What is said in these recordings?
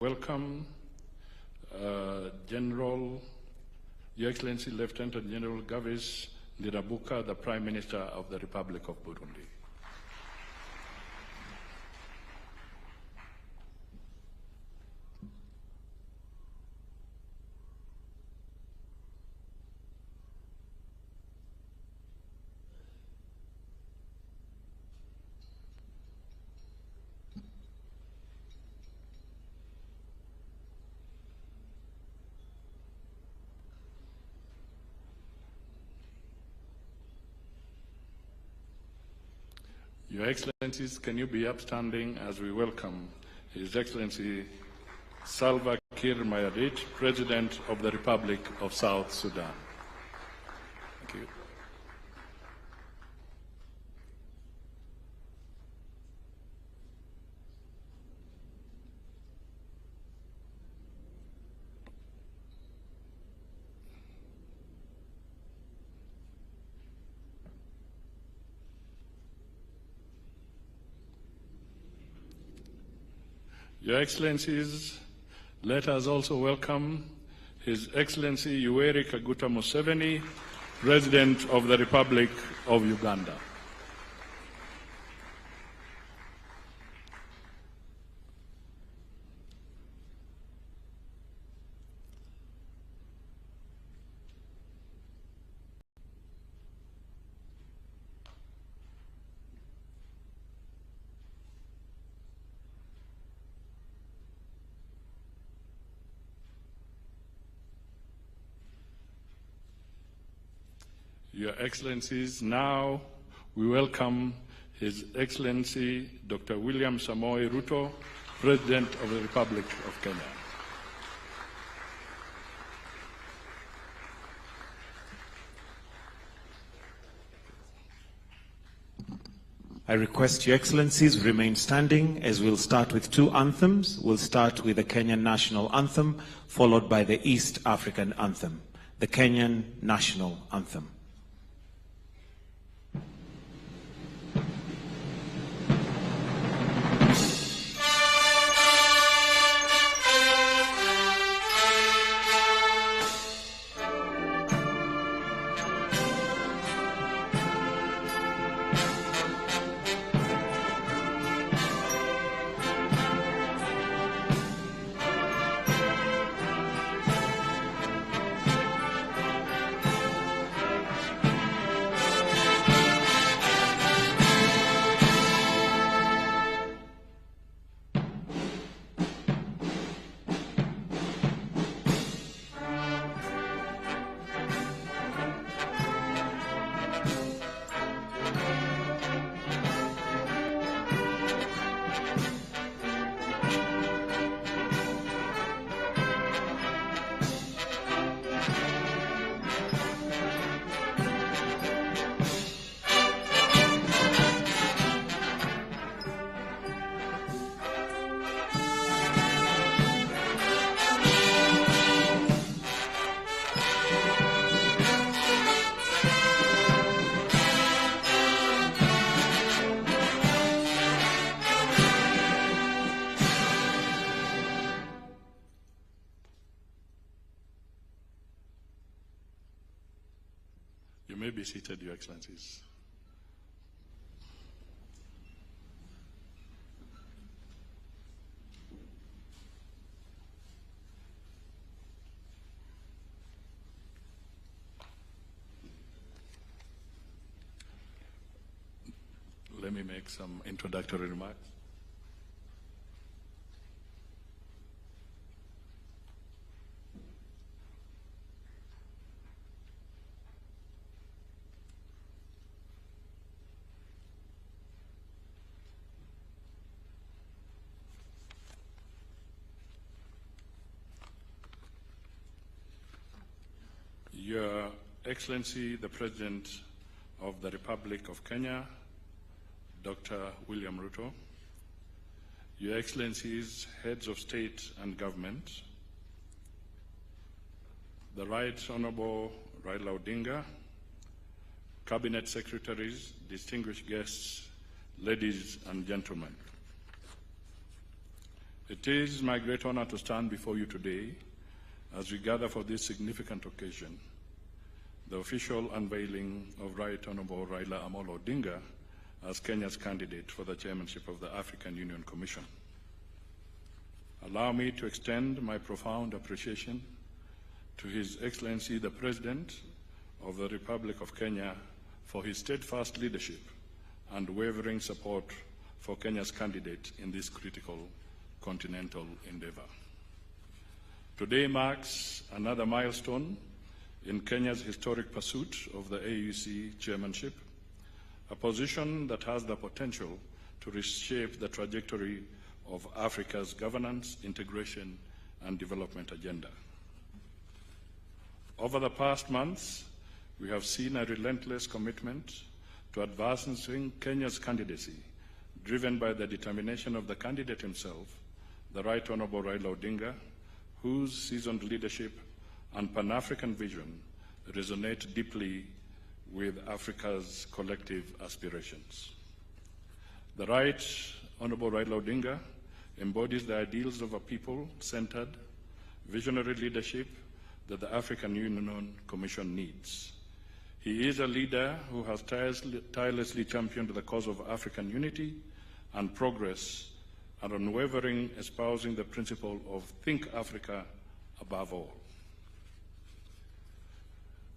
Welcome, Your Excellency Lieutenant General Gavis Ndirabuka, the Prime Minister of the Republic of Burundi. Your Excellencies, can you be upstanding as we welcome His Excellency Salva Kiir Mayardit, President of the Republic of South Sudan. Thank you. Your Excellencies, let us also welcome His Excellency Yoweri Kaguta Museveni, President of the Republic of Uganda. Your Excellencies, now we welcome His Excellency Dr. William Samoei Ruto, President of the Republic of Kenya. I request Your Excellencies remain standing as we'll start with two anthems. We'll start with the Kenyan National Anthem, followed by the East African Anthem. The Kenyan National Anthem. You may be seated, Your Excellencies. Let me make some introductory remarks. Your Excellency, the President of the Republic of Kenya, Dr. William Ruto, Your Excellencies, Heads of State and Government, the Right Honorable Raila Odinga, Cabinet Secretaries, distinguished guests, ladies and gentlemen. It is my great honor to stand before you today as we gather for this significant occasion, the official unveiling of Right Honorable Raila Odinga as Kenya's candidate for the chairmanship of the African Union Commission. Allow me to extend my profound appreciation to His Excellency the President of the Republic of Kenya for his steadfast leadership and wavering support for Kenya's candidate in this critical continental endeavor. Today marks another milestone in Kenya's historic pursuit of the AUC chairmanship, a position that has the potential to reshape the trajectory of Africa's governance, integration, and development agenda. Over the past months, we have seen a relentless commitment to advancing Kenya's candidacy, driven by the determination of the candidate himself, the Right Honorable Raila Odinga, whose seasoned leadership and Pan-African vision resonate deeply with Africa's collective aspirations. The Right Honorable Raila Odinga embodies the ideals of a people-centered, visionary leadership that the African Union Commission needs. He is a leader who has tirelessly championed the cause of African unity and progress, and unwavering espousing the principle of Think Africa above all.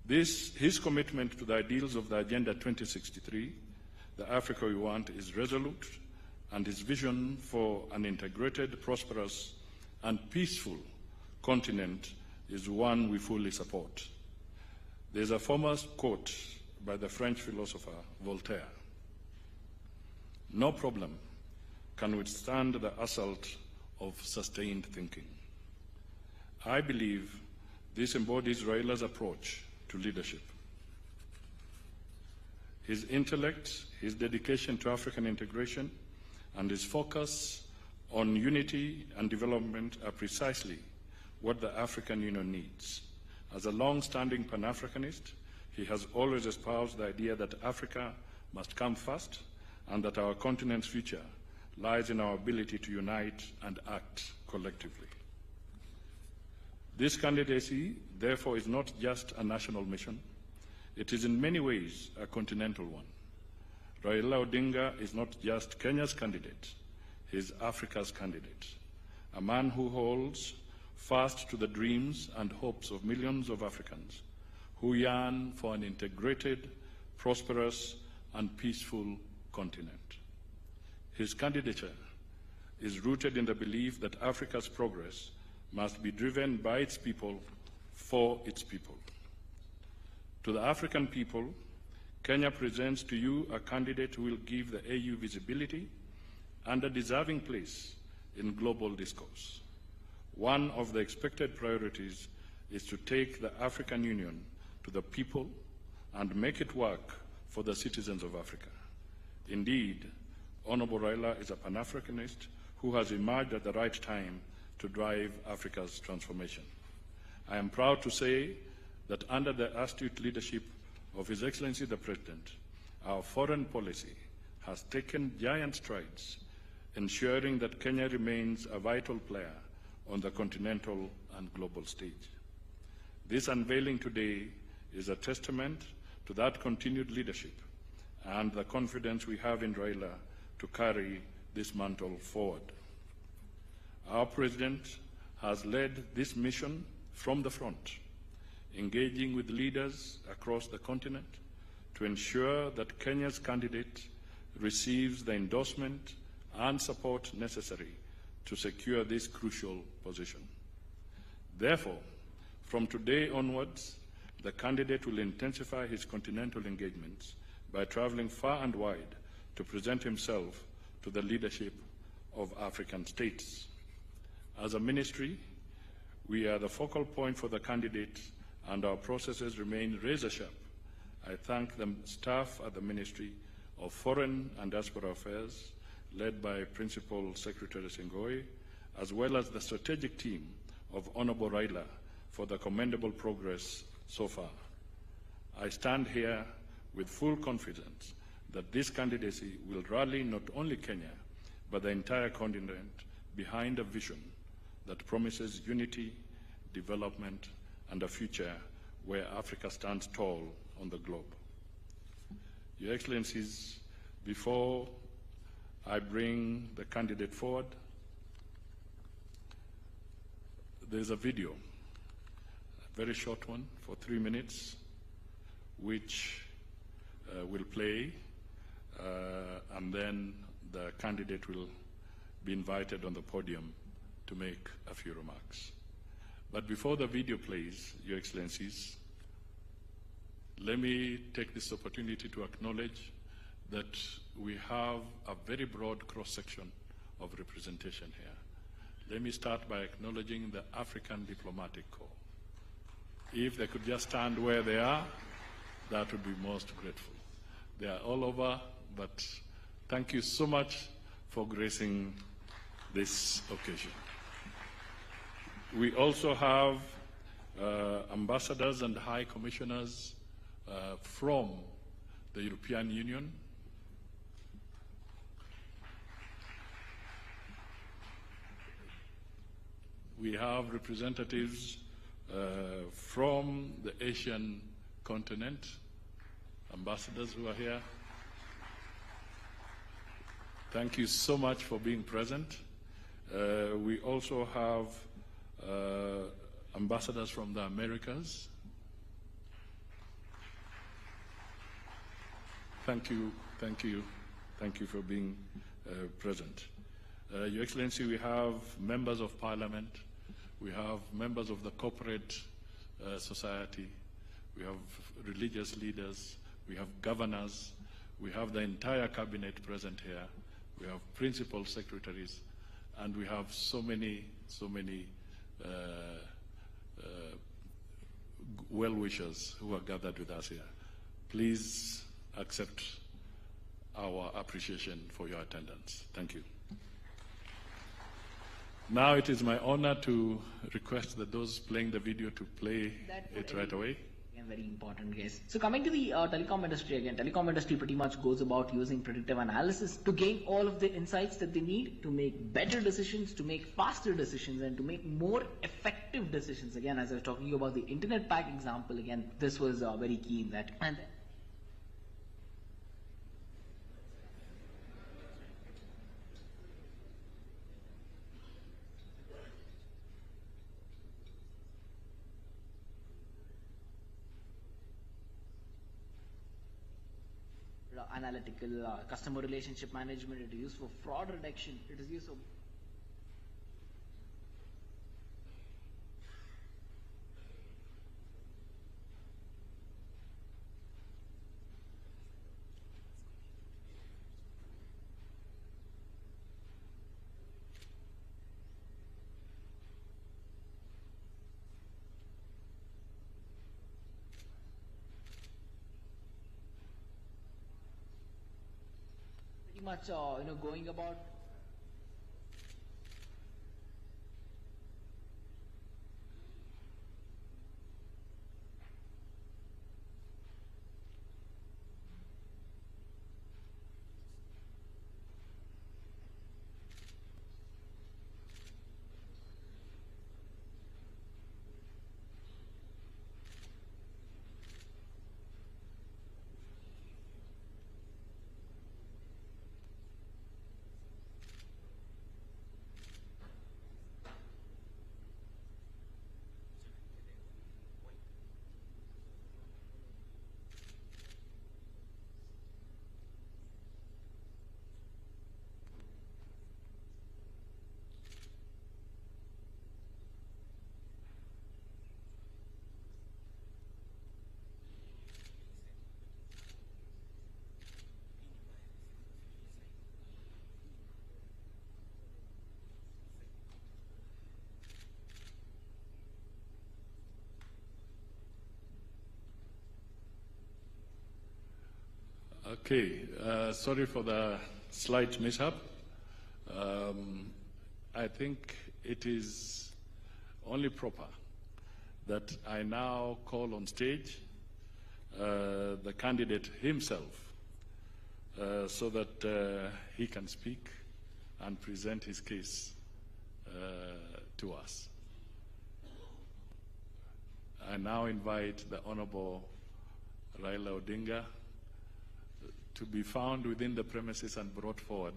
His commitment to the ideals of the Agenda 2063, the Africa we want, is resolute, and his vision for an integrated, prosperous, and peaceful continent is one we fully support. There's a famous quote by the French philosopher Voltaire: "No problem can withstand the assault of sustained thinking." I believe this embodies Raila's approach to leadership. His intellect, his dedication to African integration, and his focus on unity and development are precisely what the African Union needs. As a long-standing Pan-Africanist, he has always espoused the idea that Africa must come first and that our continent's future lies in our ability to unite and act collectively. This candidacy, therefore, is not just a national mission. It is in many ways a continental one. Raila Odinga is not just Kenya's candidate, he is Africa's candidate, a man who holds fast to the dreams and hopes of millions of Africans who yearn for an integrated, prosperous, and peaceful continent. His candidature is rooted in the belief that Africa's progress must be driven by its people, for its people. To the African people, Kenya presents to you a candidate who will give the AU visibility and a deserving place in global discourse. One of the expected priorities is to take the African Union to the people and make it work for the citizens of Africa. Indeed, Honorable Raila is a Pan-Africanist who has emerged at the right time to drive Africa's transformation. I am proud to say that under the astute leadership of His Excellency the President, our foreign policy has taken giant strides, ensuring that Kenya remains a vital player on the continental and global stage. This unveiling today is a testament to that continued leadership and the confidence we have in Raila to carry this mantle forward. Our President has led this mission from the front, engaging with leaders across the continent to ensure that Kenya's candidate receives the endorsement and support necessary to secure this crucial position. Therefore, from today onwards, the candidate will intensify his continental engagements by traveling far and wide to present himself to the leadership of African states. As a ministry, we are the focal point for the candidate, and our processes remain razor-sharp. I thank the staff at the Ministry of Foreign and Diaspora Affairs, led by Principal Secretary Singoi, as well as the strategic team of Honorable Raila for the commendable progress so far. I stand here with full confidence that this candidacy will rally not only Kenya, but the entire continent behind a vision that promises unity, development, and a future where Africa stands tall on the globe. Your Excellencies, before I bring the candidate forward, there's a video, a very short one for 3 minutes, which will play, and then the candidate will be invited on the podium to make a few remarks. But before the video plays, Your Excellencies, let me take this opportunity to acknowledge that we have a very broad cross-section of representation here. Let me start by acknowledging the African Diplomatic Corps. If they could just stand where they are, that would be most grateful. They are all over, but thank you so much for gracing this occasion. We also have ambassadors and high commissioners from the European Union. We have representatives from the Asian continent, ambassadors who are here. Thank you so much for being present. We also have ambassadors from the Americas. Thank you for being present. Your Excellency, we have members of Parliament, we have members of the corporate society, we have religious leaders, we have governors, we have the entire cabinet present here, we have principal secretaries, and we have so many well-wishers who are gathered with us here. Please accept our appreciation for your attendance. Thank you. Now it is my honor to request that those playing the video to play it right away. Again, very important, guys. So coming to the telecom industry again, telecom industry pretty much goes about using predictive analysis to gain all of the insights that they need to make better decisions, to make faster decisions, and to make more effective decisions. Again, as I was talking about the internet pack example, again, this was very key in that. And analytical customer relationship management, it is used for fraud reduction, it is used for much going about Okay, sorry for the slight mishap. I think it is only proper that I now call on stage the candidate himself so that he can speak and present his case to us. I now invite the Honorable Raila Odinga to be found within the premises and brought forward.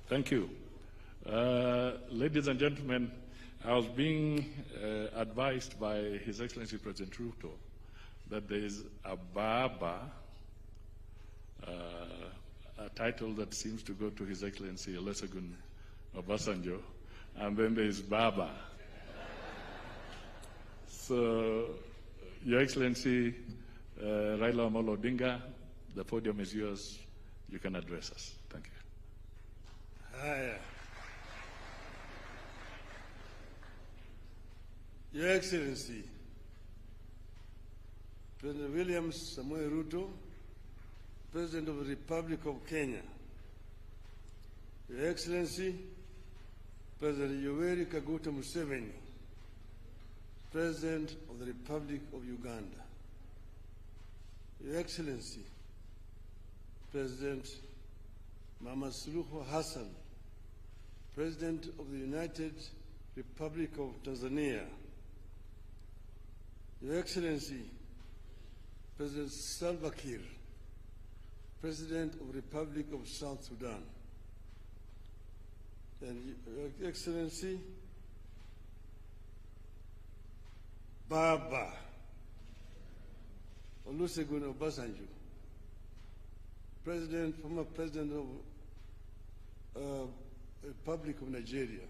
Thank you. Ladies and gentlemen, I was being advised by His Excellency President Ruto that there is a Baba, a title that seems to go to His Excellency Olusegun Obasanjo, and then there is Baba. So, Your Excellency Raila Odinga, the podium is yours. You can address us. Thank you. Haya. Your Excellency, President William Samoei Ruto, President of the Republic of Kenya, Your Excellency, President Yoweri Kaguta Museveni, President of the Republic of Uganda, Your Excellency, President Mama Suluhu Hassan, President of the United Republic of Tanzania, Your Excellency, President Salva Kiir, President of the Republic of South Sudan, and Your Excellency, Baba Olusegun Obasanjo, former President of Republic of Nigeria.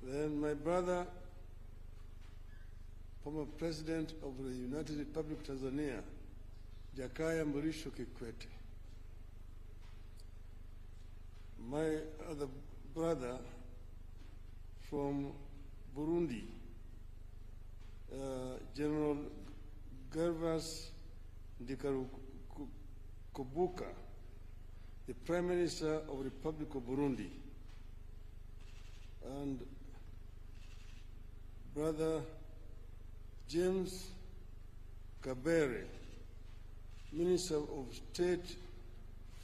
Then my brother, former President of the United Republic of Tanzania, Jakaya Mrisho Kikwete. My other brother from Burundi, General Gervas Ndikarukubuka, the Prime Minister of the Republic of Burundi, and Brother James Kabere, Minister of State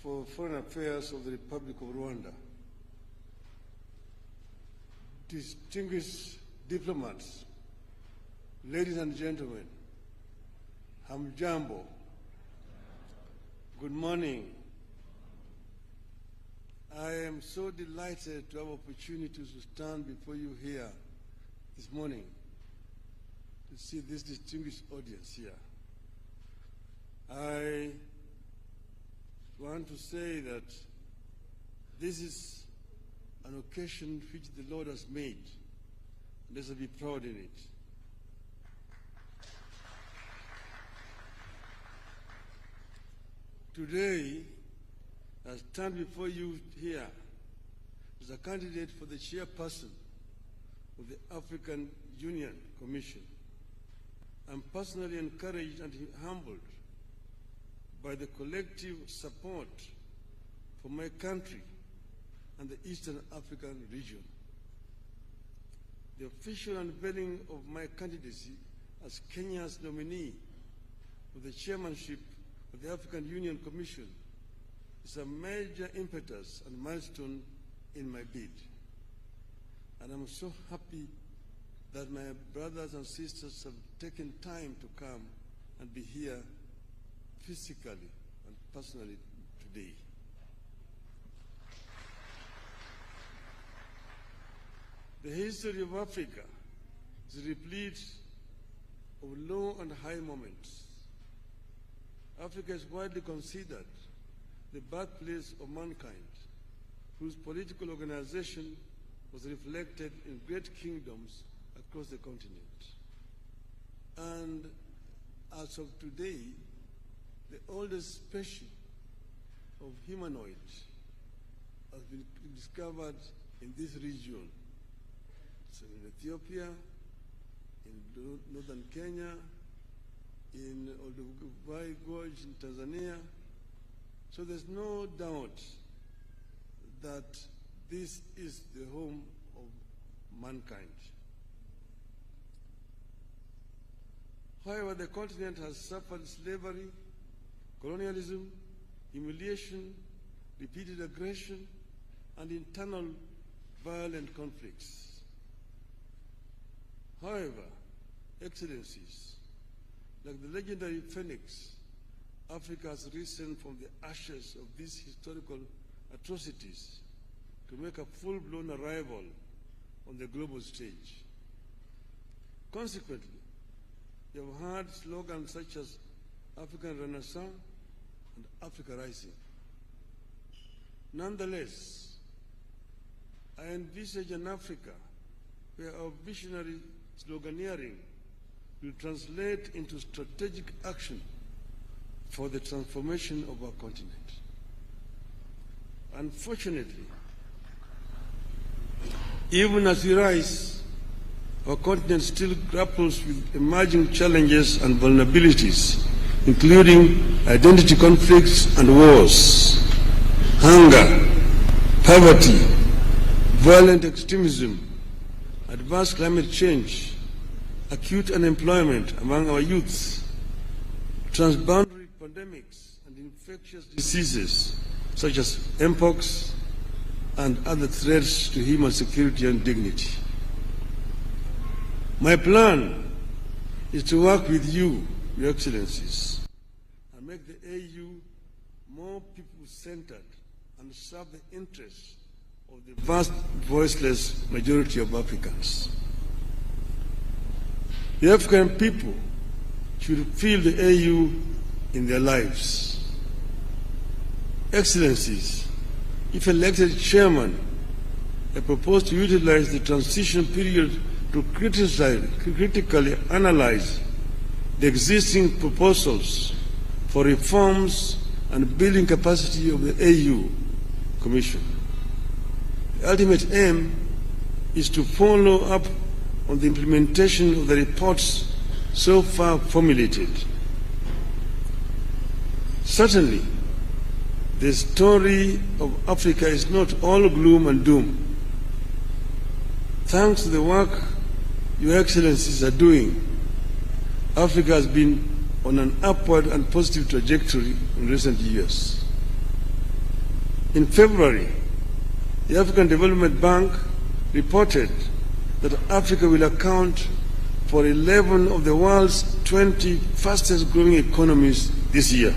for Foreign Affairs of the Republic of Rwanda. Distinguished diplomats, ladies and gentlemen, Hamjambo, good morning. I am so delighted to have opportunity to stand before you here this morning to see this distinguished audience here. I want to say that this is an occasion which the Lord has made. Let's be proud in it. Today, I stand before you here as a candidate for the chairperson of the African Union Commission. I'm personally encouraged and humbled by the collective support for my country and the Eastern African region. The official unveiling of my candidacy as Kenya's nominee for the chairmanship of the African Union Commission is a major impetus and milestone in my bid. And I'm so happy that my brothers and sisters have taken time to come and be here physically and personally today. The history of Africa is replete of low and high moments. Africa is widely considered the birthplace of mankind, whose political organization was reflected in great kingdoms across the continent. And as of today, the oldest species of humanoids has been discovered in this region. So in Ethiopia, in northern Kenya, in Olduvai Gorge in Tanzania. So there's no doubt that this is the home of mankind. However, the continent has suffered slavery, colonialism, humiliation, repeated aggression, and internal violent conflicts. However, Excellencies, like the legendary Phoenix, Africa has risen from the ashes of these historical atrocities to make a full-blown arrival on the global stage. Consequently, you have heard slogans such as African Renaissance and Africa Rising. Nonetheless, I envisage an Africa where our visionary sloganeering will translate into strategic action for the transformation of our continent. Unfortunately, even as we rise, our continent still grapples with emerging challenges and vulnerabilities, including identity conflicts and wars, hunger, poverty, violent extremism, adverse climate change, acute unemployment among our youth, transboundary pandemics and infectious diseases such as mpox and other threats to human security and dignity. My plan is to work with you, Your Excellencies, and make the AU more people-centered and serve the interests of the vast voiceless majority of Africans. The African people should feel the AU in their lives. Excellencies, if elected chairman, I propose to utilize the transition period to critically analyze the existing proposals for reforms and building capacity of the AU Commission. The ultimate aim is to follow up on the implementation of the reports so far formulated. Certainly, the story of Africa is not all gloom and doom. Thanks to the work Your Excellencies are doing, Africa has been on an upward and positive trajectory in recent years. In February, the African Development Bank reported that Africa will account for 11 of the world's 20 fastest growing economies this year.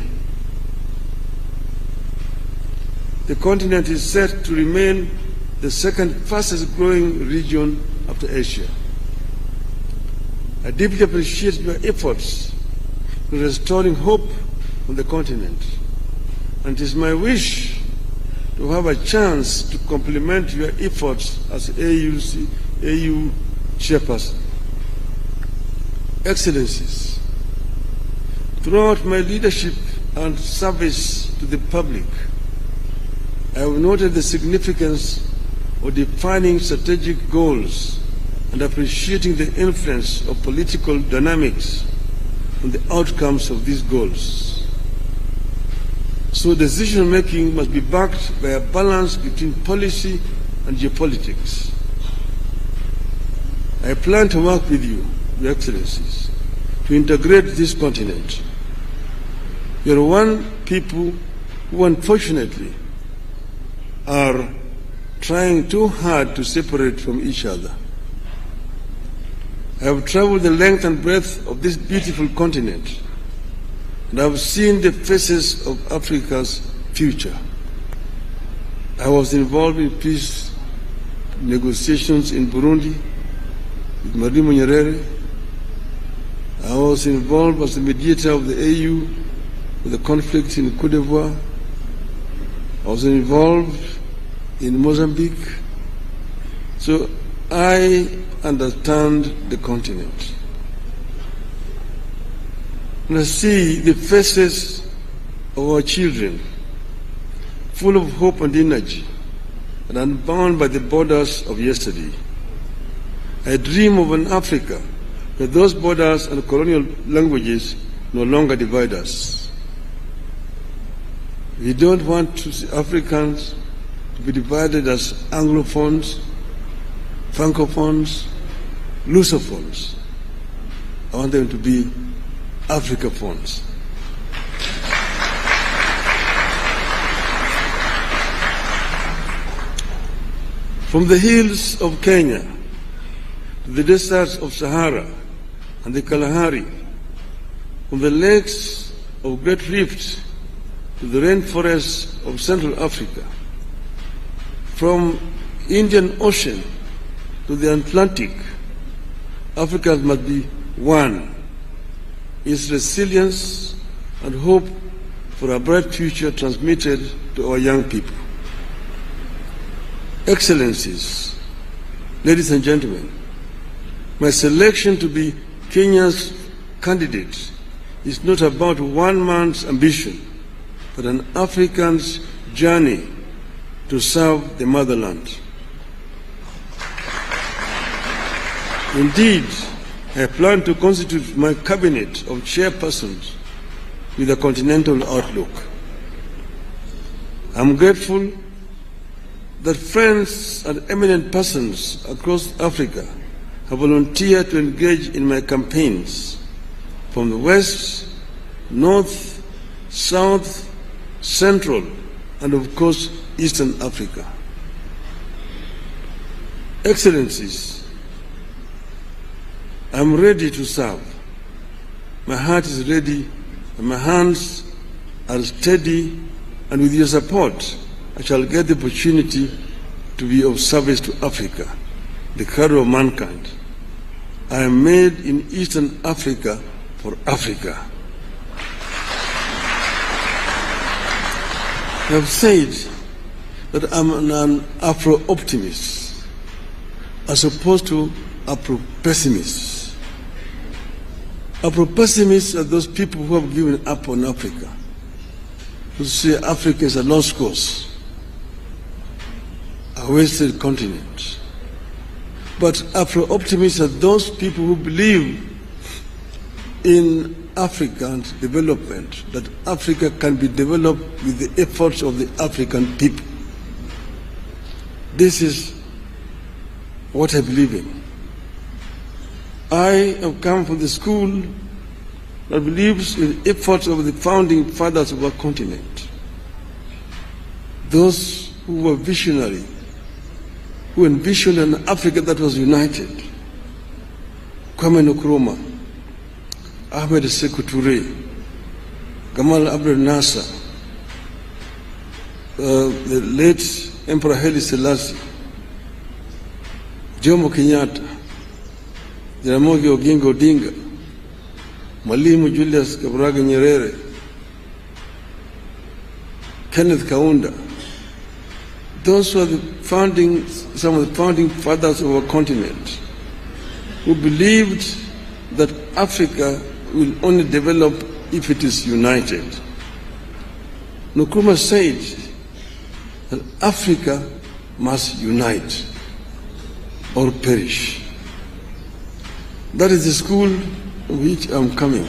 The continent is set to remain the second fastest growing region after Asia. I deeply appreciate your efforts in restoring hope on the continent, and it is my wish to have a chance to complement your efforts as AU chairperson. Excellencies, throughout my leadership and service to the public, I have noted the significance of defining strategic goals and appreciating the influence of political dynamics on the outcomes of these goals. So decision-making must be backed by a balance between policy and geopolitics. I plan to work with you, Your Excellencies, to integrate this continent. You are one people who unfortunately are trying too hard to separate from each other. I have traveled the length and breadth of this beautiful continent, and I have seen the faces of Africa's future. I was involved in peace negotiations in Burundi with Marimo Nyerere. I was involved as the mediator of the AU with the conflict in Côte d'Ivoire. I was involved in Mozambique. So I understand the continent. when I see the faces of our children, full of hope and energy, and unbound by the borders of yesterday. I dream of an Africa where those borders and colonial languages no longer divide us. We don't want to see Africans to be divided as Anglophones, Francophones, Lusophones. I want them to be Africaphones. From the hills of Kenya to the deserts of Sahara and the Kalahari, from the lakes of Great Rift to the rainforests of Central Africa, from Indian Ocean to the Atlantic, Africa must be one. Its resilience and hope for a bright future transmitted to our young people. Excellencies, ladies and gentlemen, my selection to be Kenya's candidate is not about one man's ambition, but an African's journey to serve the motherland. Indeed, I plan to constitute my cabinet of chairpersons with a continental outlook. I'm grateful that friends and eminent persons across Africa have volunteered to engage in my campaigns from the West, North, South, Central, and of course, Eastern Africa. Excellencies, I'm ready to serve. My heart is ready and my hands are steady, and with your support, I shall get the opportunity to be of service to Africa, the cradle of mankind. I am made in Eastern Africa for Africa. I have said that I'm an Afro-optimist as opposed to Afro-pessimist. Afro-pessimists are those people who have given up on Africa, who say Africa is a lost cause, a wasted continent. But Afro-optimists are those people who believe in African development, that Africa can be developed with the efforts of the African people. This is what I believe in. I have come from the school that believes in the efforts of the founding fathers of our continent, those who were visionary, who envisioned an Africa that was united. Kwame Nkrumah, Ahmed Sekou Touré, Gamal Abdel Nasser, the late Emperor Haile Selassie, Jomo Kenyatta, Jaramogi Oginga Odinga, Mwalimu Julius Kambarage Nyerere, Kenneth Kaunda. Those were some of the founding fathers of our continent, who believed that Africa will only develop if it is united. Nkrumah said that Africa must unite or perish. That is the school in which I'm coming.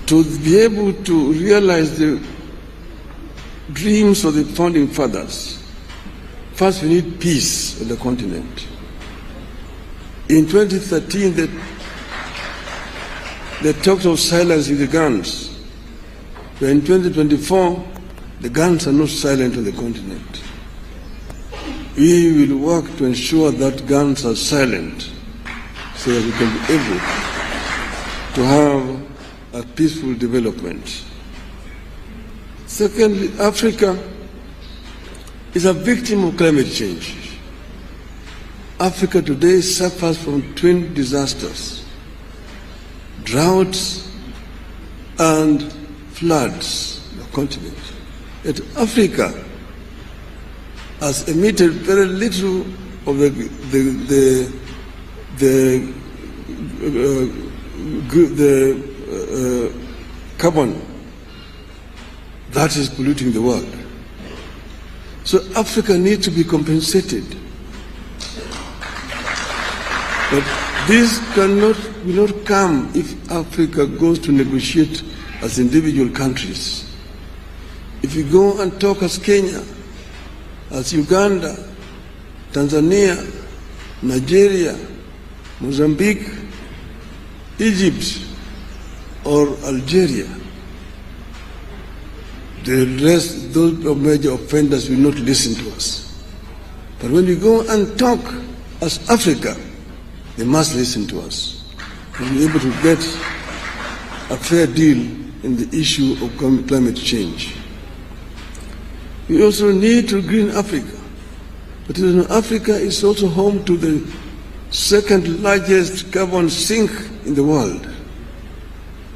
To be able to realize the dreams of the founding fathers, first we need peace on the continent. In 2013, they talked of silencing the guns. But in 2024, the guns are not silent on the continent. We will work to ensure that guns are silent so that we can be able to have a peaceful development. Secondly, Africa is a victim of climate change. Africa today suffers from twin disasters: droughts and floods on the continent. Yet Africa has emitted very little of the carbon that is polluting the world. So Africa needs to be compensated. But this will not come if Africa goes to negotiate as individual countries. If you go and talk as Kenya, as Uganda, Tanzania, Nigeria, Mozambique, Egypt, or Algeria, the rest, those major offenders will not listen to us. But when we go and talk as Africa, they must listen to us and be able to get a fair deal in the issue of climate change. We also need to green Africa. But you know, Africa is also home to the second largest carbon sink in the world,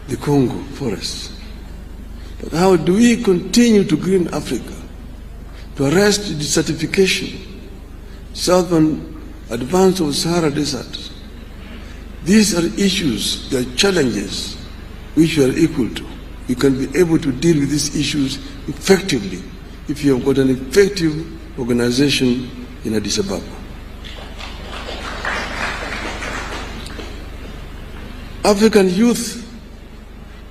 the Congo forest. But how do we continue to green Africa, to arrest desertification, southern advance of Sahara Desert? These are issues, they are challenges which we are equal to. We can be able to deal with these issues effectively if you have got an effective organization in Addis Ababa. African youth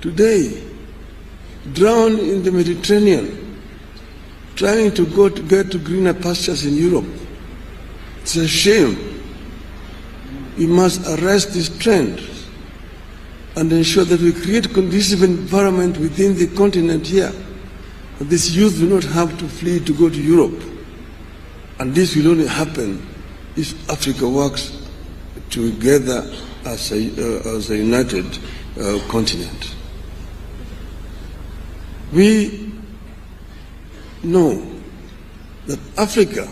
today drown in the Mediterranean trying to get to greener pastures in Europe. It's a shame. We must arrest this trend and ensure that we create a conducive environment within the continent here. That this youth will not have to flee to go to Europe. And this will only happen if Africa works together as a united continent. We know that Africa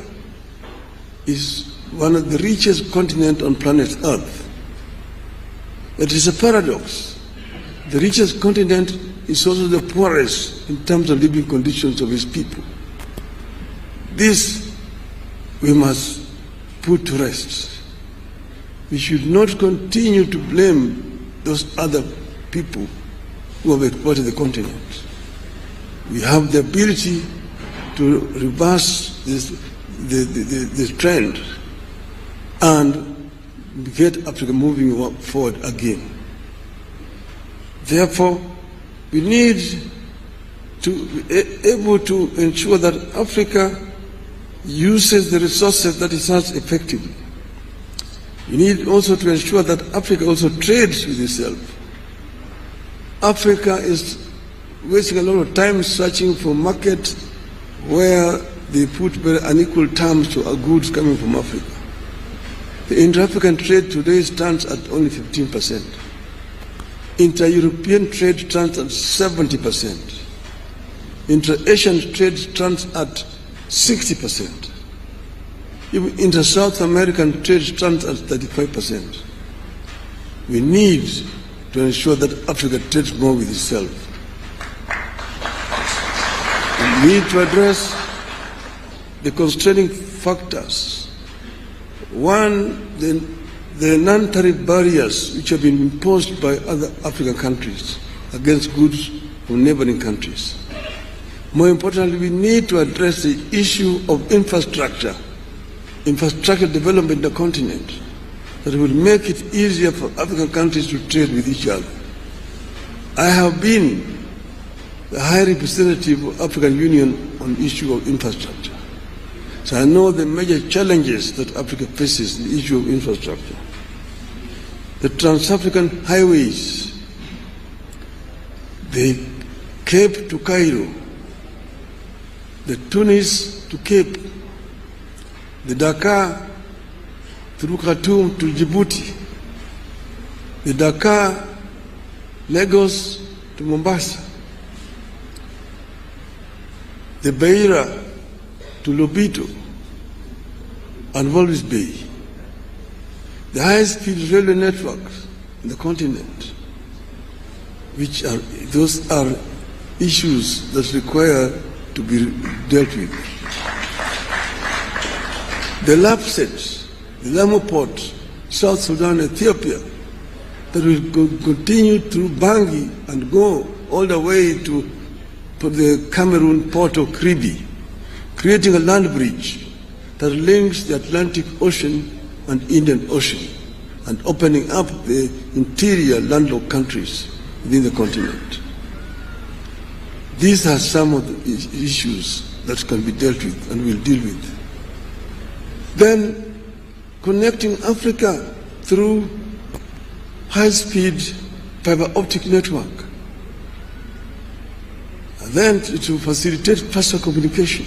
is one of the richest continents on planet Earth. It is a paradox. The richest continent is also the poorest in terms of living conditions of its people. This we must put to rest. We should not continue to blame those other people who have exploited the continent. We have the ability to reverse this trend and get Africa moving forward again. Therefore, we need to be able to ensure that Africa uses the resources that it has effectively. We need also to ensure that Africa also trades with itself. Africa is wasting a lot of time searching for markets where they put very unequal terms to our goods coming from Africa. The inter-African trade today stands at only 15%. Inter-European trade stands at 70%. Inter-Asian trade stands at 60%. Even inter-South American trade stands at 35%. We need to ensure that Africa trades more with itself. We need to address the constraining factors. One, the non-tariff barriers which have been imposed by other African countries against goods from neighboring countries. More importantly, we need to address the issue of infrastructure development in the continent that will make it easier for African countries to trade with each other. I have been the High Representative of African Union on the issue of infrastructure. So I know the major challenges that Africa faces in the issue of infrastructure. The Trans-African highways, the Cape to Cairo, the Tunis to Cape, the Dakar through Khartoum to Djibouti, the Dakar, Lagos to Mombasa, the Beira to Lobito and Walvis Bay, the high-speed railway networks in the continent, those are issues that require to be dealt with. The LAPSET, the Lamu Port, South Sudan, Ethiopia, that will continue through Bangui and go all the way to the Cameroon port of Kribi, creating a land bridge that links the Atlantic Ocean and Indian Ocean and opening up the interior landlocked countries within the continent. These are some of the issues that can be dealt with and will deal with. Then connecting Africa through high-speed fiber optic network. And then to facilitate faster communication.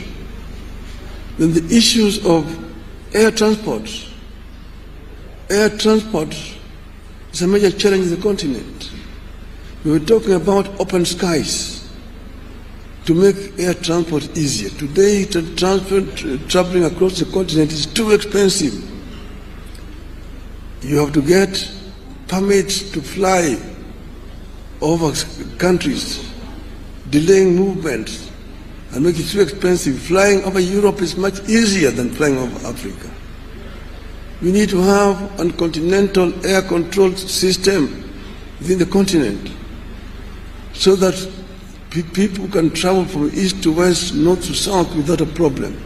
Then the issues of air transport. Air transport is a major challenge in the continent. We were talking about open skies to make air transport easier. Today, traveling across the continent is too expensive. You have to get permits to fly over countries, delaying movements, and make it too expensive. Flying over Europe is much easier than flying over Africa. We need to have a continental air control system within the continent so that people can travel from east to west, north to south without a problem.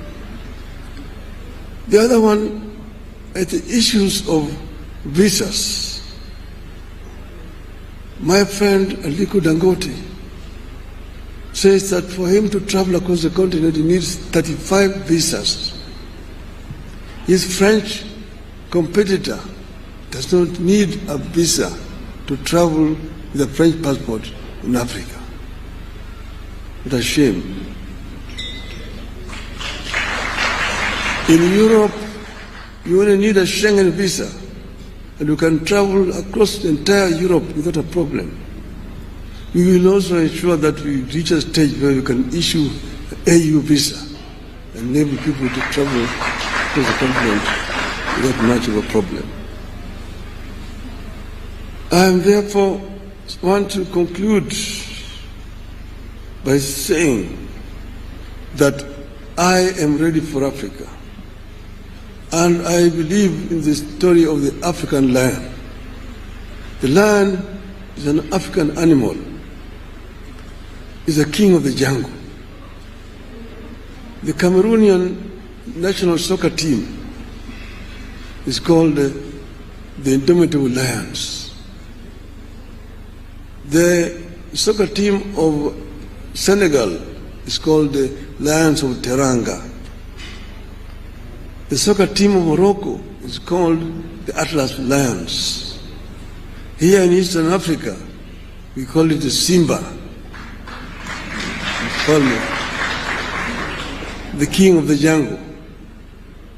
The other one are the issues of visas. My friend Aliko Dangote says that for him to travel across the continent, he needs 35 visas. His French competitor does not need a visa to travel with a French passport in Africa. What a shame. In Europe, you only need a Schengen visa, and you can travel across the entire Europe without a problem. We will also ensure that we reach a stage where we can issue an AU visa and enable people to travel across the continent without much of a problem. I therefore want to conclude by saying that I am ready for Africa. And I believe in the story of the African lion. The lion is an African animal. Is a king of the jungle. The Cameroonian national soccer team is called the Indomitable Lions. The soccer team of Senegal is called the Lions of Teranga. The soccer team of Morocco is called the Atlas Lions. Here in Eastern Africa, we call it the Simba. Call me the king of the jungle.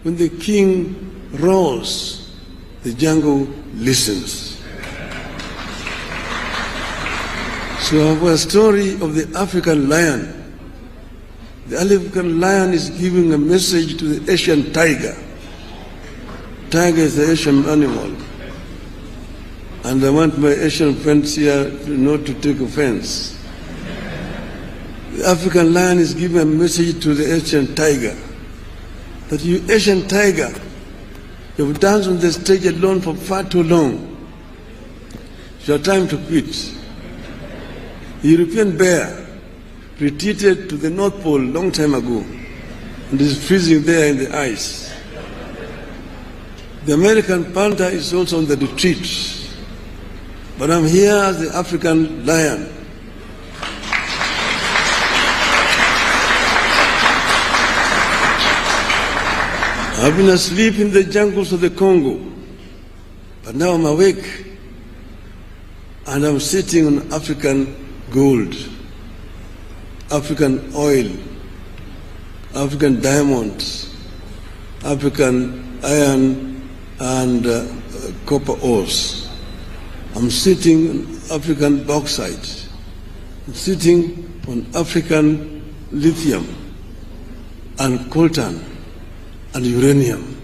When the king roars, the jungle listens. So our story of the African lion. The African lion is giving a message to the Asian tiger. Tiger is the Asian animal. And I want my Asian friends here not to take offense. The African lion is giving a message to the Asian tiger. That you Asian tiger, you've danced on the stage alone for far too long. It's your time to quit. The European bear retreated to the North Pole a long time ago and is freezing there in the ice. The American panther is also on the retreat. But I'm here as the African lion. I've been asleep in the jungles of the Congo, but now I'm awake and I'm sitting on African gold, African oil, African diamonds, African iron and copper ores. I'm sitting on African bauxite. I'm sitting on African lithium and coltan and uranium.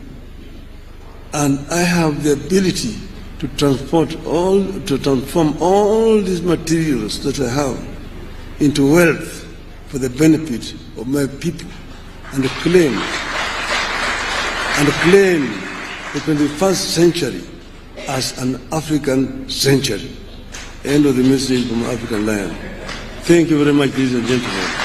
And I have the ability to transform all these materials that I have into wealth for the benefit of my people and claim the 21st century as an African century. End of the message from African Lion. Thank you very much, ladies and gentlemen.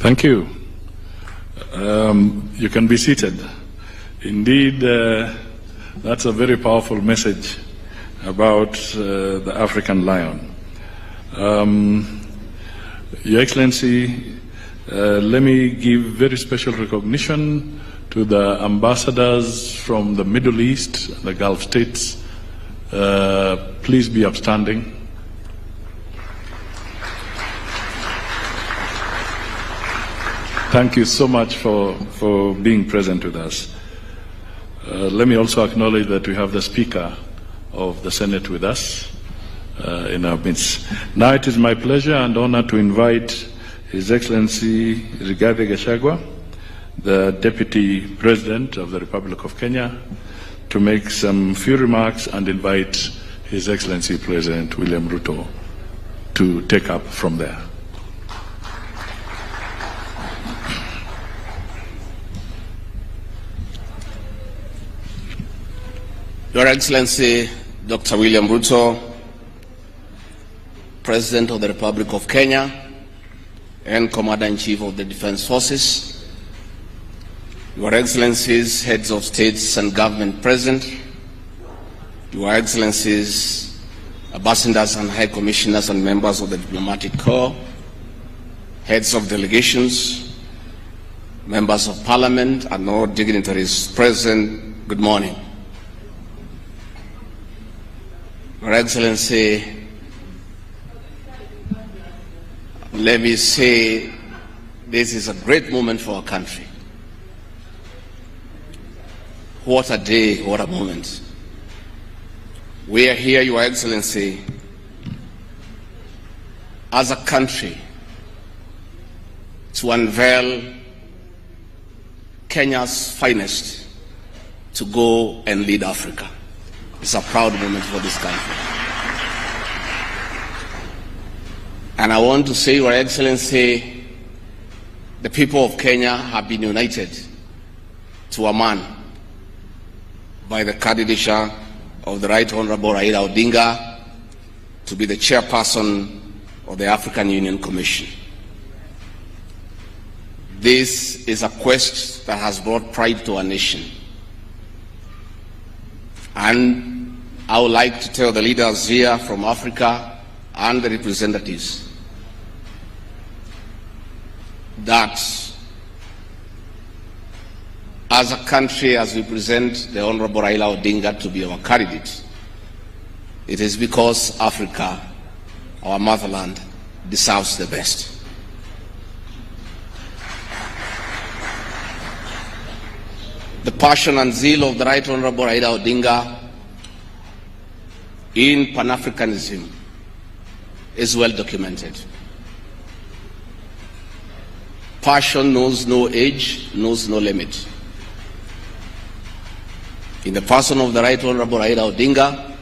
Thank you. You can be seated. Indeed, that's a very powerful message about the African lion. Your Excellency, let me give very special recognition to the ambassadors from the Middle East, the Gulf states. Please be upstanding. Thank you so much for being present with us. Let me also acknowledge that we have the Speaker of the Senate with us in our midst. Now it is my pleasure and honor to invite His Excellency Rigathi Gachagua, the Deputy President of the Republic of Kenya, to make some few remarks and invite His Excellency President William Ruto to take up from there. Your Excellency, Dr. William Ruto, President of the Republic of Kenya and Commander-in-Chief of the Defense Forces, Your Excellencies, Heads of States and Government present, Your Excellencies, Ambassadors and High Commissioners and members of the Diplomatic Corps, Heads of Delegations, Members of Parliament and all dignitaries present, good morning. Your Excellency, let me say this is a great moment for our country. What a day, what a moment. We are here, Your Excellency, as a country to unveil Kenya's finest to go and lead Africa. It's a proud moment for this country. And I want to say, Your Excellency, the people of Kenya have been united to a man by the candidature of the Right Honorable Raila Odinga to be the chairperson of the African Union Commission. This is a quest that has brought pride to our nation. And I would like to tell the leaders here from Africa and the representatives that as a country, as we present the Honorable Raila Odinga to be our candidate, it is because Africa, our motherland, deserves the best. The passion and zeal of the Right Honorable Raila Odinga in Pan-Africanism is well documented. Passion knows no age, knows no limit. In the person of the Right Honorable Raila Odinga,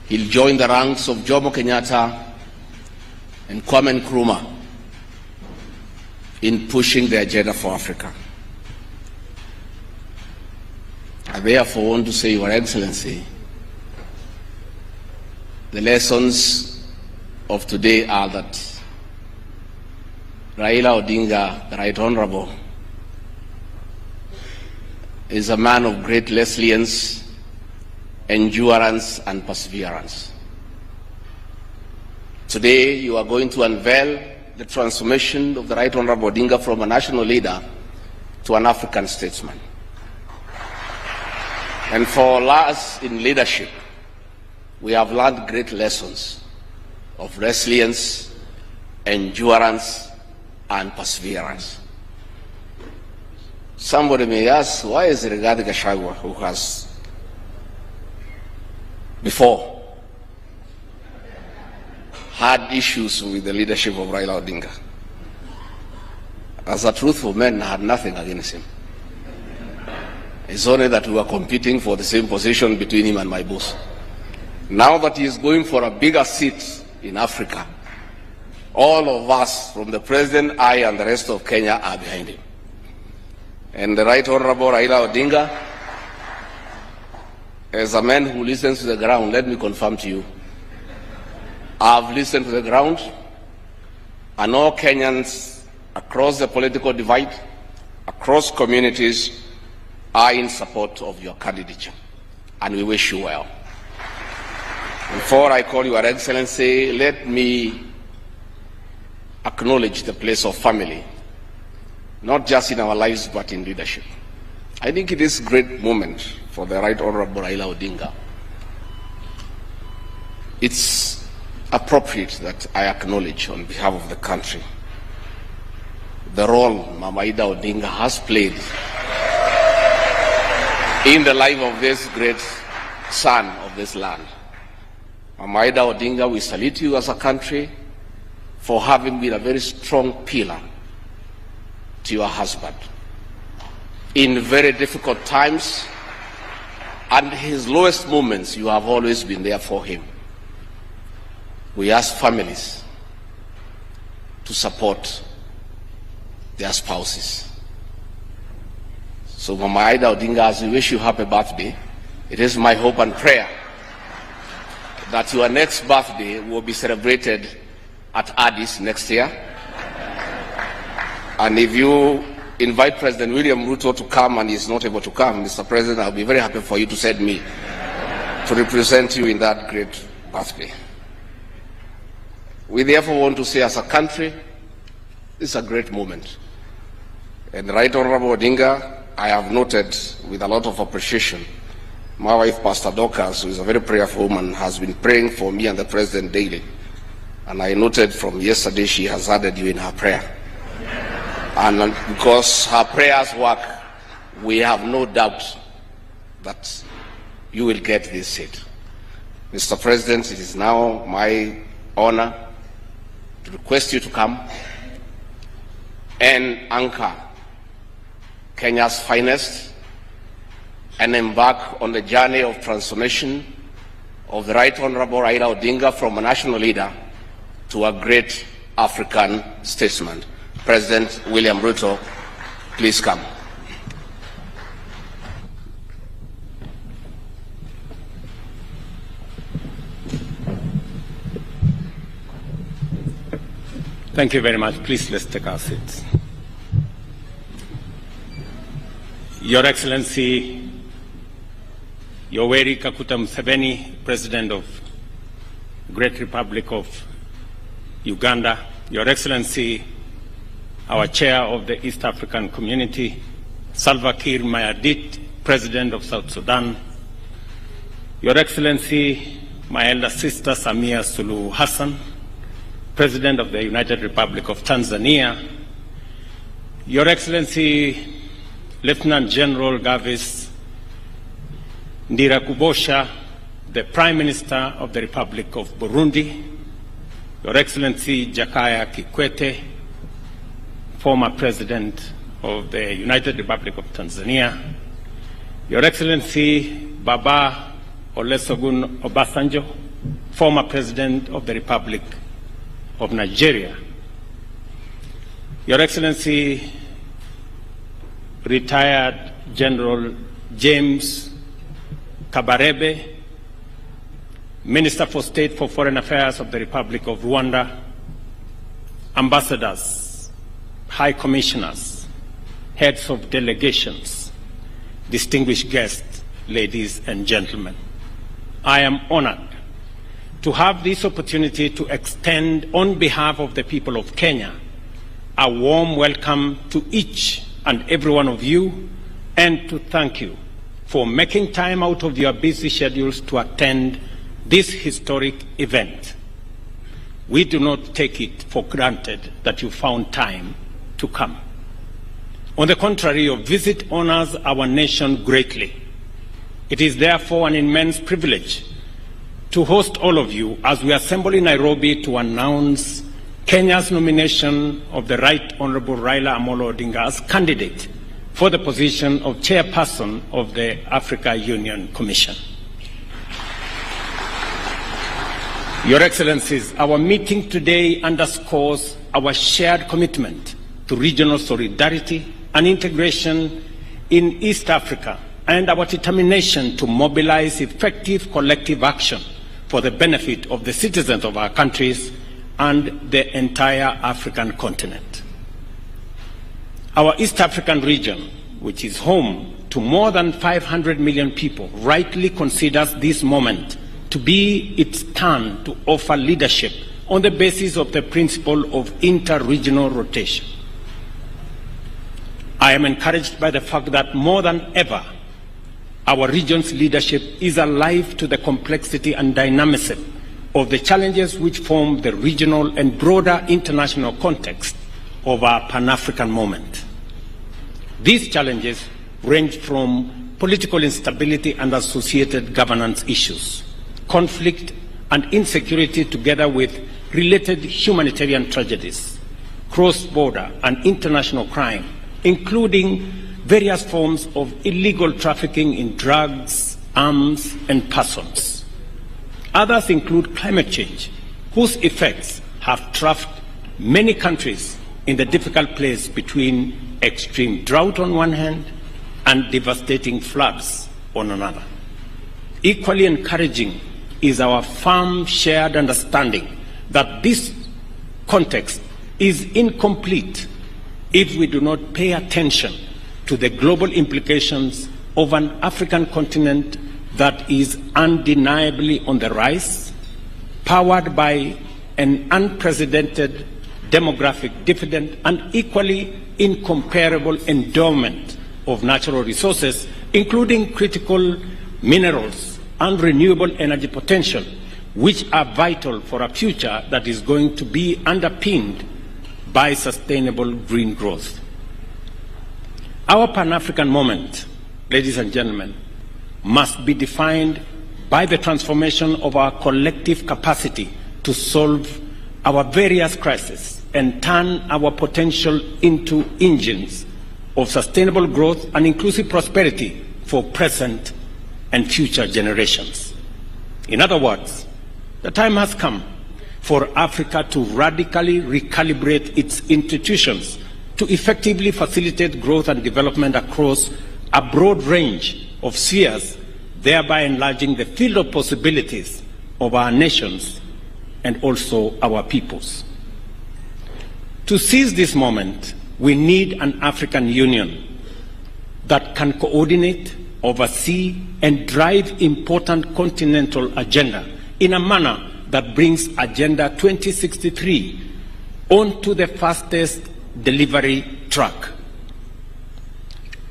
he'll join the ranks of Jomo Kenyatta and Kwame Nkrumah in pushing the agenda for Africa. I therefore want to say, Your Excellency, the lessons of today are that Raila Odinga, the Right Honorable, is a man of great resilience, endurance, and perseverance. Today, you are going to unveil the transformation of the Right Honorable Odinga from a national leader to an African statesman. And for us in leadership, we have learned great lessons of resilience, endurance, and perseverance. Somebody may ask, why is it Rigathi Gachagua, who has before had issues with the leadership of Raila Odinga? As a truthful man, I had nothing against him. It's only that we were competing for the same position between him and my boss. Now that he is going for a bigger seat in Africa, all of us, from the president, I, and the rest of Kenya, are behind him. And the Right Honorable Raila Odinga, as a man who listens to the ground, let me confirm to you, I've listened to the ground, and all Kenyans across the political divide, across communities, are in support of your candidature, and we wish you well. Before I call Your Excellency, let me acknowledge the place of family, not just in our lives, but in leadership. I think it is a great moment for the Right Honorable Raila Odinga. It's appropriate that I acknowledge on behalf of the country the role Mama Ida Odinga has played in the life of this great son of this land. Mama Ida Odinga, we salute you as a country for having been a very strong pillar to your husband in very difficult times, and his lowest moments, you have always been there for him. We ask families to support their spouses. So Mama Ida Odinga, as we wish you happy birthday, it is my hope and prayer that your next birthday will be celebrated at Addis next year. And if you invite President William Ruto to come and he's not able to come, Mr. President, I'll be very happy for you to send me to represent you in that great birthday. We therefore want to say, as a country, this is a great moment. And Right Honorable Odinga, I have noted with a lot of appreciation, my wife, Pastor Dorcas, who is a very prayerful woman, has been praying for me and the President daily. And I noted from yesterday she has added you in her prayer. And because her prayers work, we have no doubt that you will get this seat. Mr. President, it is now my honor to request you to come and anchor Kenya's finest and embark on the journey of transformation of the Right Honorable Raila Odinga from a national leader to a great African statesman. President William Ruto, please come. Thank you very much. Please, let's take our seats. Your Excellency, Yoweri Kaguta Museveni, President of the Great Republic of Uganda, Your Excellency, our Chair of the East African Community, Salva Kiir Mayardit, President of South Sudan, Your Excellency, my elder sister Samia Suluhu Hassan, President of the United Republic of Tanzania, Your Excellency, Lieutenant General Gavis Ndirakubosha, the Prime Minister of the Republic of Burundi, Your Excellency Jakaya Kikwete, former President of the United Republic of Tanzania, Your Excellency Baba Olusegun Obasanjo, former President of the Republic of Nigeria, Your Excellency retired General James Kabarebe, Minister for State for Foreign Affairs of the Republic of Rwanda, ambassadors, high commissioners, heads of delegations, distinguished guests, ladies and gentlemen. I am honored to have this opportunity to extend, on behalf of the people of Kenya, a warm welcome to each and every one of you, and to thank you for making time out of your busy schedules to attend this historic event. We do not take it for granted that you found time to come. On the contrary, your visit honors our nation greatly. It is therefore an immense privilege to host all of you as we assemble in Nairobi to announce Kenya's nomination of the Right Honorable Raila Odinga as candidate for the position of chairperson of the Africa Union Commission. Your Excellencies, our meeting today underscores our shared commitment to regional solidarity and integration in East Africa and our determination to mobilize effective collective action for the benefit of the citizens of our countries and the entire African continent. Our East African region, which is home to more than 500 million people, rightly considers this moment to be its turn to offer leadership on the basis of the principle of inter-regional rotation. I am encouraged by the fact that more than ever, our region's leadership is alive to the complexity and dynamism of the challenges which form the regional and broader international context of our Pan-African moment. These challenges range from political instability and associated governance issues, conflict and insecurity together with related humanitarian tragedies, cross-border and international crime, including various forms of illegal trafficking in drugs, arms, and persons. Others include climate change, whose effects have trapped many countries in the difficult place between extreme drought on one hand and devastating floods on another. Equally encouraging is our firm shared understanding that this context is incomplete if we do not pay attention to the global implications of an African continent that is undeniably on the rise, powered by an unprecedented demographic dividend and equally incomparable endowment of natural resources, including critical minerals and renewable energy potential, which are vital for a future that is going to be underpinned by sustainable green growth. Our Pan-African moment, ladies and gentlemen, must be defined by the transformation of our collective capacity to solve our various crises and turn our potential into engines of sustainable growth and inclusive prosperity for present and future generations. In other words, the time has come for Africa to radically recalibrate its institutions to effectively facilitate growth and development across a broad range of spheres, thereby enlarging the field of possibilities of our nations and also our peoples. To seize this moment, we need an African Union that can coordinate, oversee, and drive important continental agenda in a manner that brings Agenda 2063 onto the fastest delivery track.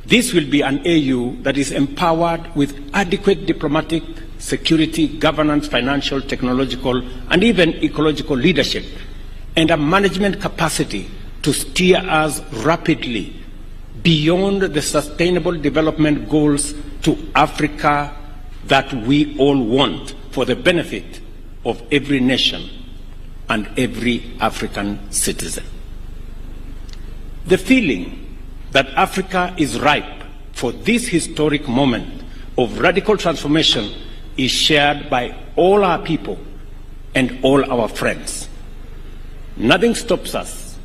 This will be an AU that is empowered with adequate diplomatic, security, governance, financial, technological, and even ecological leadership, and a management capacity to steer us rapidly beyond the sustainable development goals to Africa that we all want for the benefit of every nation and every African citizen. The feeling that Africa is ripe for this historic moment of radical transformation is shared by all our people and all our friends. Nothing stops us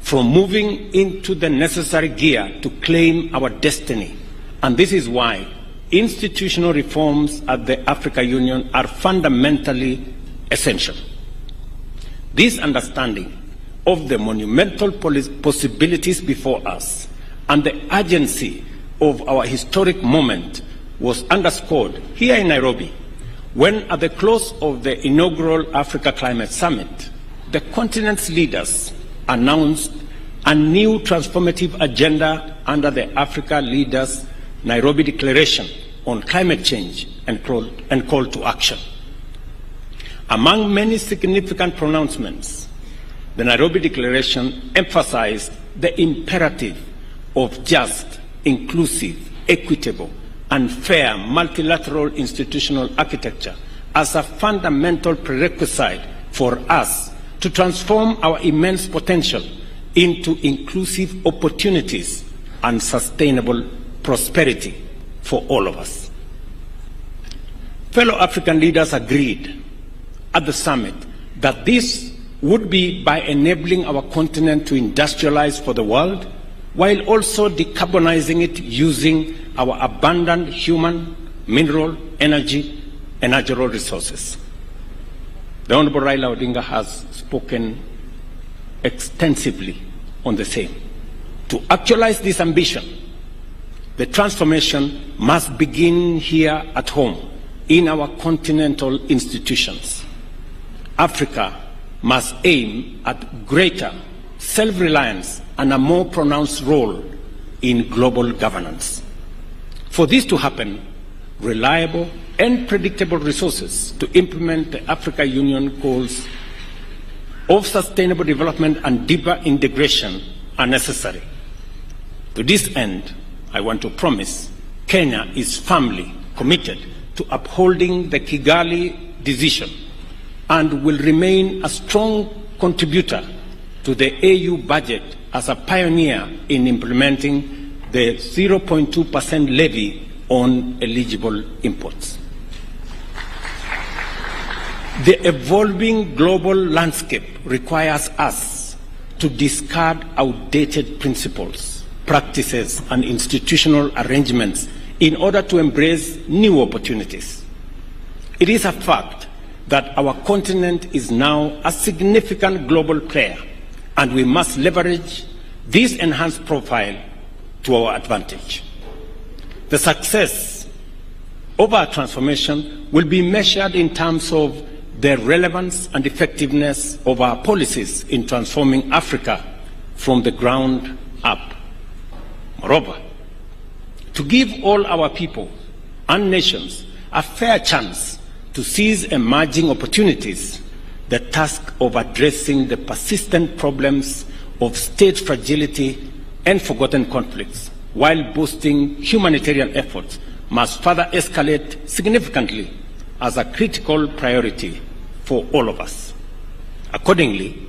from moving into the necessary gear to claim our destiny, and this is why institutional reforms at the Africa Union are fundamentally essential. This understanding of the monumental possibilities before us and the urgency of our historic moment was underscored here in Nairobi when, at the close of the inaugural Africa Climate Summit, the continent's leaders announced a new transformative agenda under the Africa Leaders Nairobi Declaration on climate change and call to action. Among many significant pronouncements, the Nairobi Declaration emphasized the imperative of just, inclusive, equitable, and fair multilateral institutional architecture as a fundamental prerequisite for us to transform our immense potential into inclusive opportunities and sustainable prosperity for all of us. Fellow African leaders agreed at the summit that this would be by enabling our continent to industrialize for the world, while also decarbonizing it using our abundant human, mineral, energy, and natural resources. The Honorable Raila Odinga has spoken extensively on the same. To actualize this ambition, the transformation must begin here at home, in our continental institutions. Africa must aim at greater self-reliance and a more pronounced role in global governance. For this to happen, reliable and predictable resources to implement the Africa Union goals of sustainable development and deeper integration are necessary. To this end, I want to promise Kenya is firmly committed to upholding the Kigali decision and will remain a strong contributor to the AU budget as a pioneer in implementing the 0.2% levy on eligible imports. The evolving global landscape requires us to discard outdated principles, practices, and institutional arrangements in order to embrace new opportunities. It is a fact that our continent is now a significant global player, and we must leverage this enhanced profile to our advantage. The success of our transformation will be measured in terms of the relevance and effectiveness of our policies in transforming Africa from the ground up. Moreover, to give all our people and nations a fair chance to seize emerging opportunities, the task of addressing the persistent problems of state fragility and forgotten conflicts while boosting humanitarian efforts must further escalate significantly as a critical priority for all of us. Accordingly,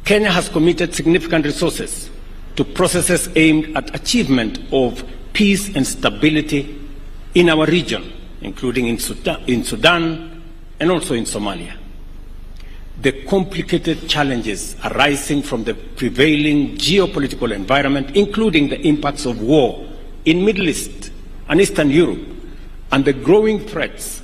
Kenya has committed significant resources to processes aimed at achievement of peace and stability in our region, including in Sudan and also in Somalia. The complicated challenges arising from the prevailing geopolitical environment, including the impacts of war in Middle East and Eastern Europe, and the growing threats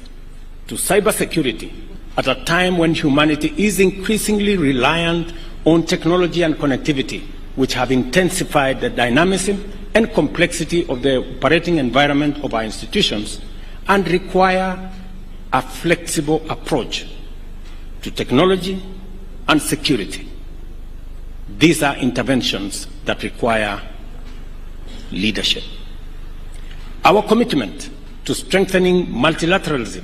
to cybersecurity at a time when humanity is increasingly reliant on technology and connectivity, which have intensified the dynamism and complexity of the operating environment of our institutions and require a flexible approach to technology and security. These are interventions that require leadership. Our commitment to strengthening multilateralism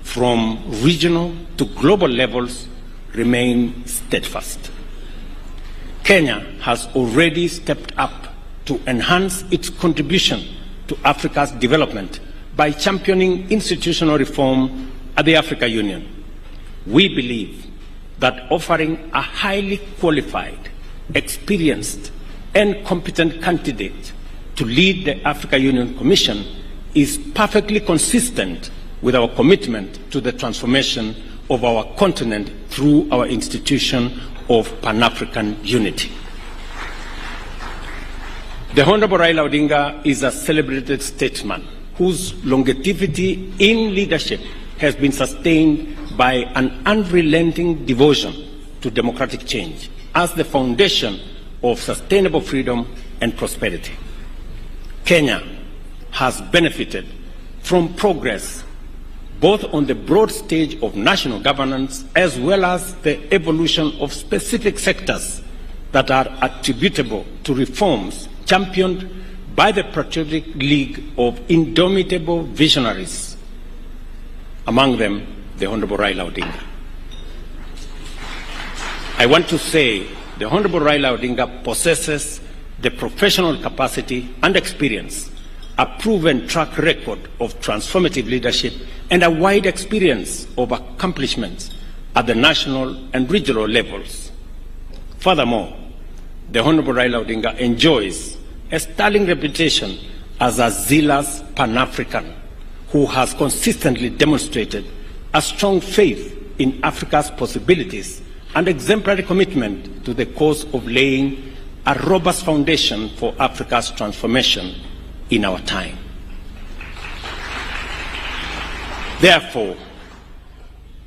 from regional to global levels remain steadfast. Kenya has already stepped up to enhance its contribution to Africa's development by championing institutional reform at the Africa Union. We believe that offering a highly qualified, experienced, and competent candidate to lead the Africa Union Commission is perfectly consistent with our commitment to the transformation of our continent through our institution of Pan-African unity. The Honorable Raila Odinga is a celebrated statesman whose longevity in leadership has been sustained by an unrelenting devotion to democratic change as the foundation of sustainable freedom and prosperity. Kenya has benefited from progress both on the broad stage of national governance as well as the evolution of specific sectors that are attributable to reforms championed by the Patriotic League of indomitable visionaries, among them the Honorable Raila Odinga. I want to say the Honorable Raila Odinga possesses the professional capacity and experience, a proven track record of transformative leadership, and a wide experience of accomplishments at the national and regional levels. Furthermore, the Honorable Raila Odinga enjoys a sterling reputation as a zealous Pan-African who has consistently demonstrated a strong faith in Africa's possibilities and exemplary commitment to the cause of laying a robust foundation for Africa's transformation in our time. Therefore,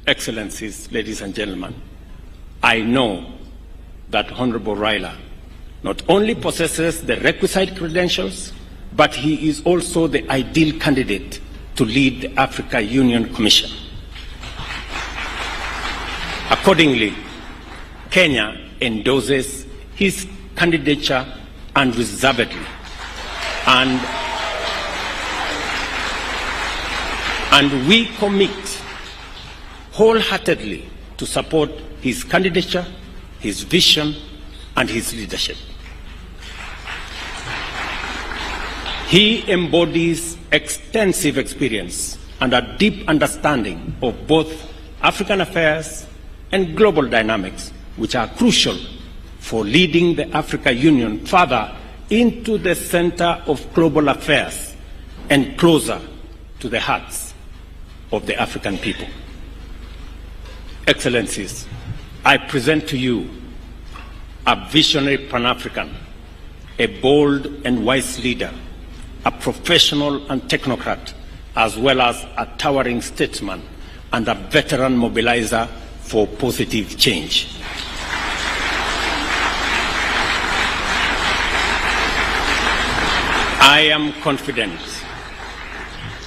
Excellencies, ladies and gentlemen, I know that Honorable Raila not only possesses the requisite credentials, but he is also the ideal candidate to lead the Africa Union Commission. Accordingly, Kenya endorses his candidature unreservedly, and we commit wholeheartedly to support his candidature, his vision, and his leadership. He embodies extensive experience and a deep understanding of both African affairs and global dynamics, which are crucial for leading the Africa Union further into the center of global affairs and closer to the hearts of the African people. Excellencies, I present to you a visionary Pan-African, a bold and wise leader, a professional and technocrat, as well as a towering statesman and a veteran mobilizer for positive change. I am confident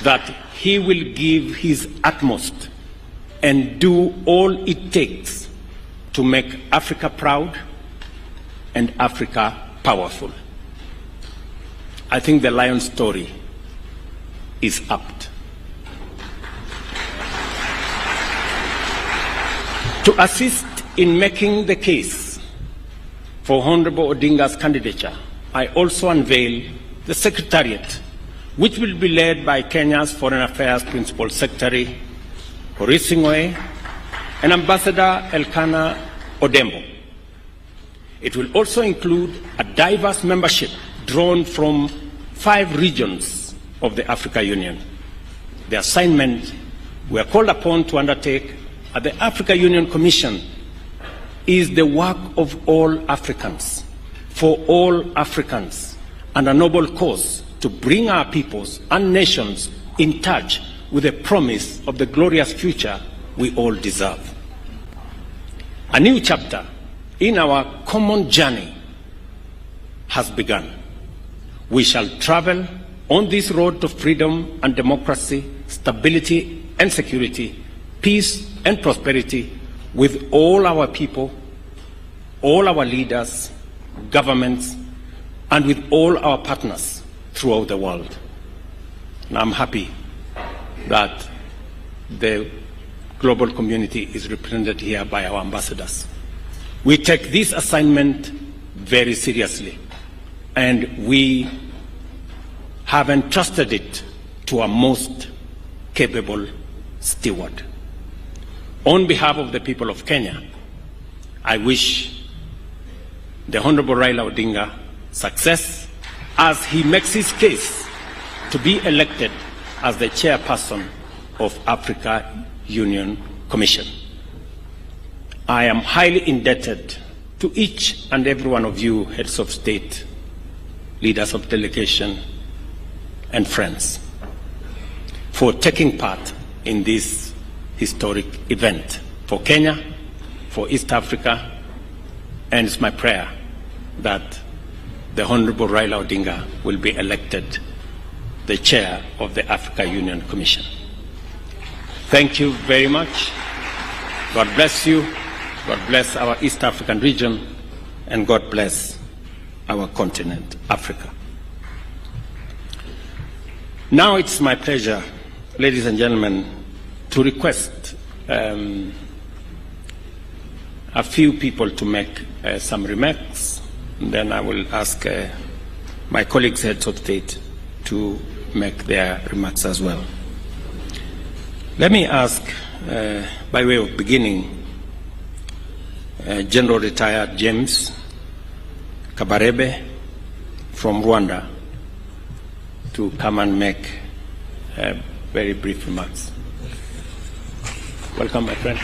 that he will give his utmost and do all it takes to make Africa proud and Africa powerful. I think the lion story is apt. To assist in making the case for Honorable Odinga's candidature, I also unveil the Secretariat, which will be led by Kenya's Foreign Affairs Principal Secretary, Horisingwe, and Ambassador Elkanah Odembo. It will also include a diverse membership drawn from 5 regions of the Africa Union. The assignment we are called upon to undertake at the Africa Union Commission is the work of all Africans, for all Africans, and a noble cause to bring our peoples and nations in touch with the promise of the glorious future we all deserve. A new chapter in our common journey has begun. We shall travel on this road to freedom and democracy, stability and security, peace and prosperity with all our people, all our leaders, governments, and with all our partners throughout the world. And I'm happy that the global community is represented here by our ambassadors. We take this assignment very seriously, and we have entrusted it to our most capable steward. On behalf of the people of Kenya, I wish the Honorable Raila Odinga success as he makes his case to be elected as the chairperson of Africa Union Commission. I am highly indebted to each and every one of you, heads of state, leaders of delegation, and friends, for taking part in this historic event for Kenya, for East Africa, and it's my prayer that the Honorable Raila Odinga will be elected the chair of the Africa Union Commission. Thank you very much. God bless you. God bless our East African region, and God bless our continent, Africa. Now it's my pleasure, ladies and gentlemen, to request a few people to make some remarks and then I will ask my colleagues, heads of state, to make their remarks as well. Let me ask, by way of beginning, General Retired James Kabarebe from Rwanda to come and make very brief remarks. Welcome, my friend.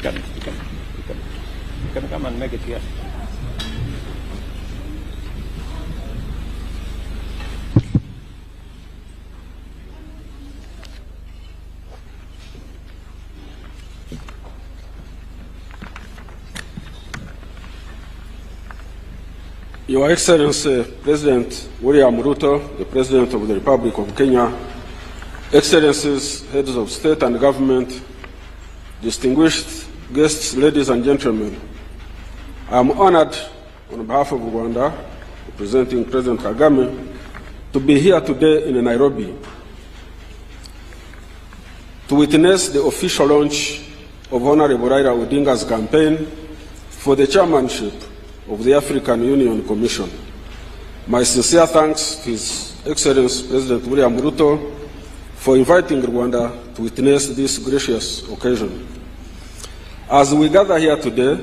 You can come and make it here. Your Excellency President William Ruto, the President of the Republic of Kenya, Excellencies, Heads of State and Government, distinguished guests, ladies and gentlemen, I am honored on behalf of Rwanda, representing President Kagame, to be here today in Nairobi to witness the official launch of Honorable Raila Odinga's campaign for the chairmanship of the African Union Commission. My sincere thanks to His Excellency President William Ruto for inviting Rwanda to witness this gracious occasion. As we gather here today,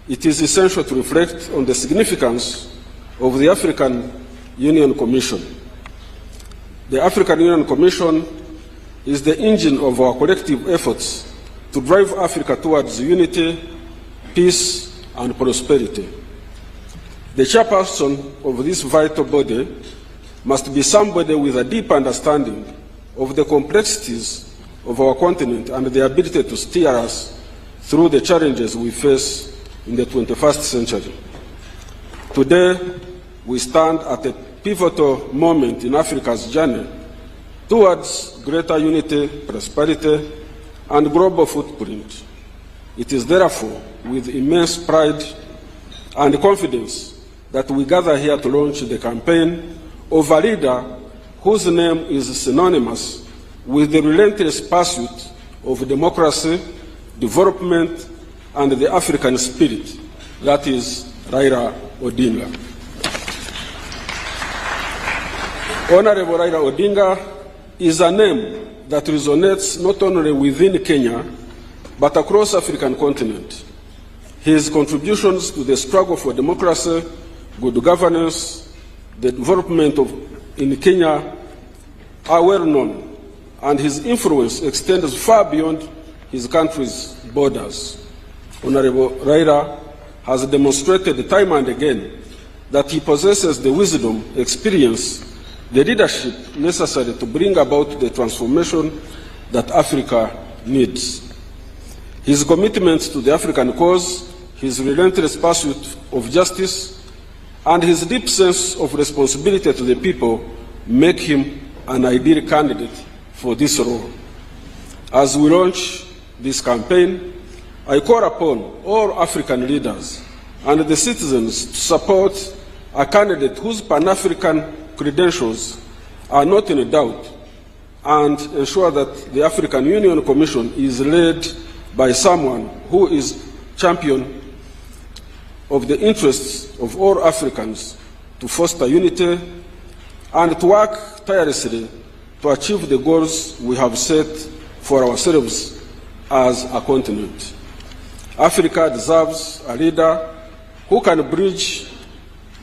it is essential to reflect on the significance of the African Union Commission. The African Union Commission is the engine of our collective efforts to drive Africa towards unity, peace, and prosperity. The chairperson of this vital body must be somebody with a deep understanding of the complexities of our continent and the ability to steer us through the challenges we face in the 21st century. Today, we stand at a pivotal moment in Africa's journey towards greater unity, prosperity, and global footprint. It is therefore with immense pride and confidence that we gather here to launch the campaign of a leader whose name is synonymous with the relentless pursuit of democracy, development, and the African spirit, that is Raila Odinga. Honorable Raila Odinga is a name that resonates not only within Kenya, but across the African continent. His contributions to the struggle for democracy, good governance, the development in Kenya are well known, and his influence extends far beyond his country's borders. Honorable Raila has demonstrated time and again that he possesses the wisdom, experience, the leadership necessary to bring about the transformation that Africa needs. His commitment to the African cause, his relentless pursuit of justice, and his deep sense of responsibility to the people make him an ideal candidate for this role. As we launch this campaign, I call upon all African leaders and the citizens to support a candidate whose Pan-African credentials are not in doubt, and ensure that the African Union Commission is led by someone who is champion of the interests of all Africans to foster unity and to work tirelessly to achieve the goals we have set for ourselves as a continent. Africa deserves a leader who can bridge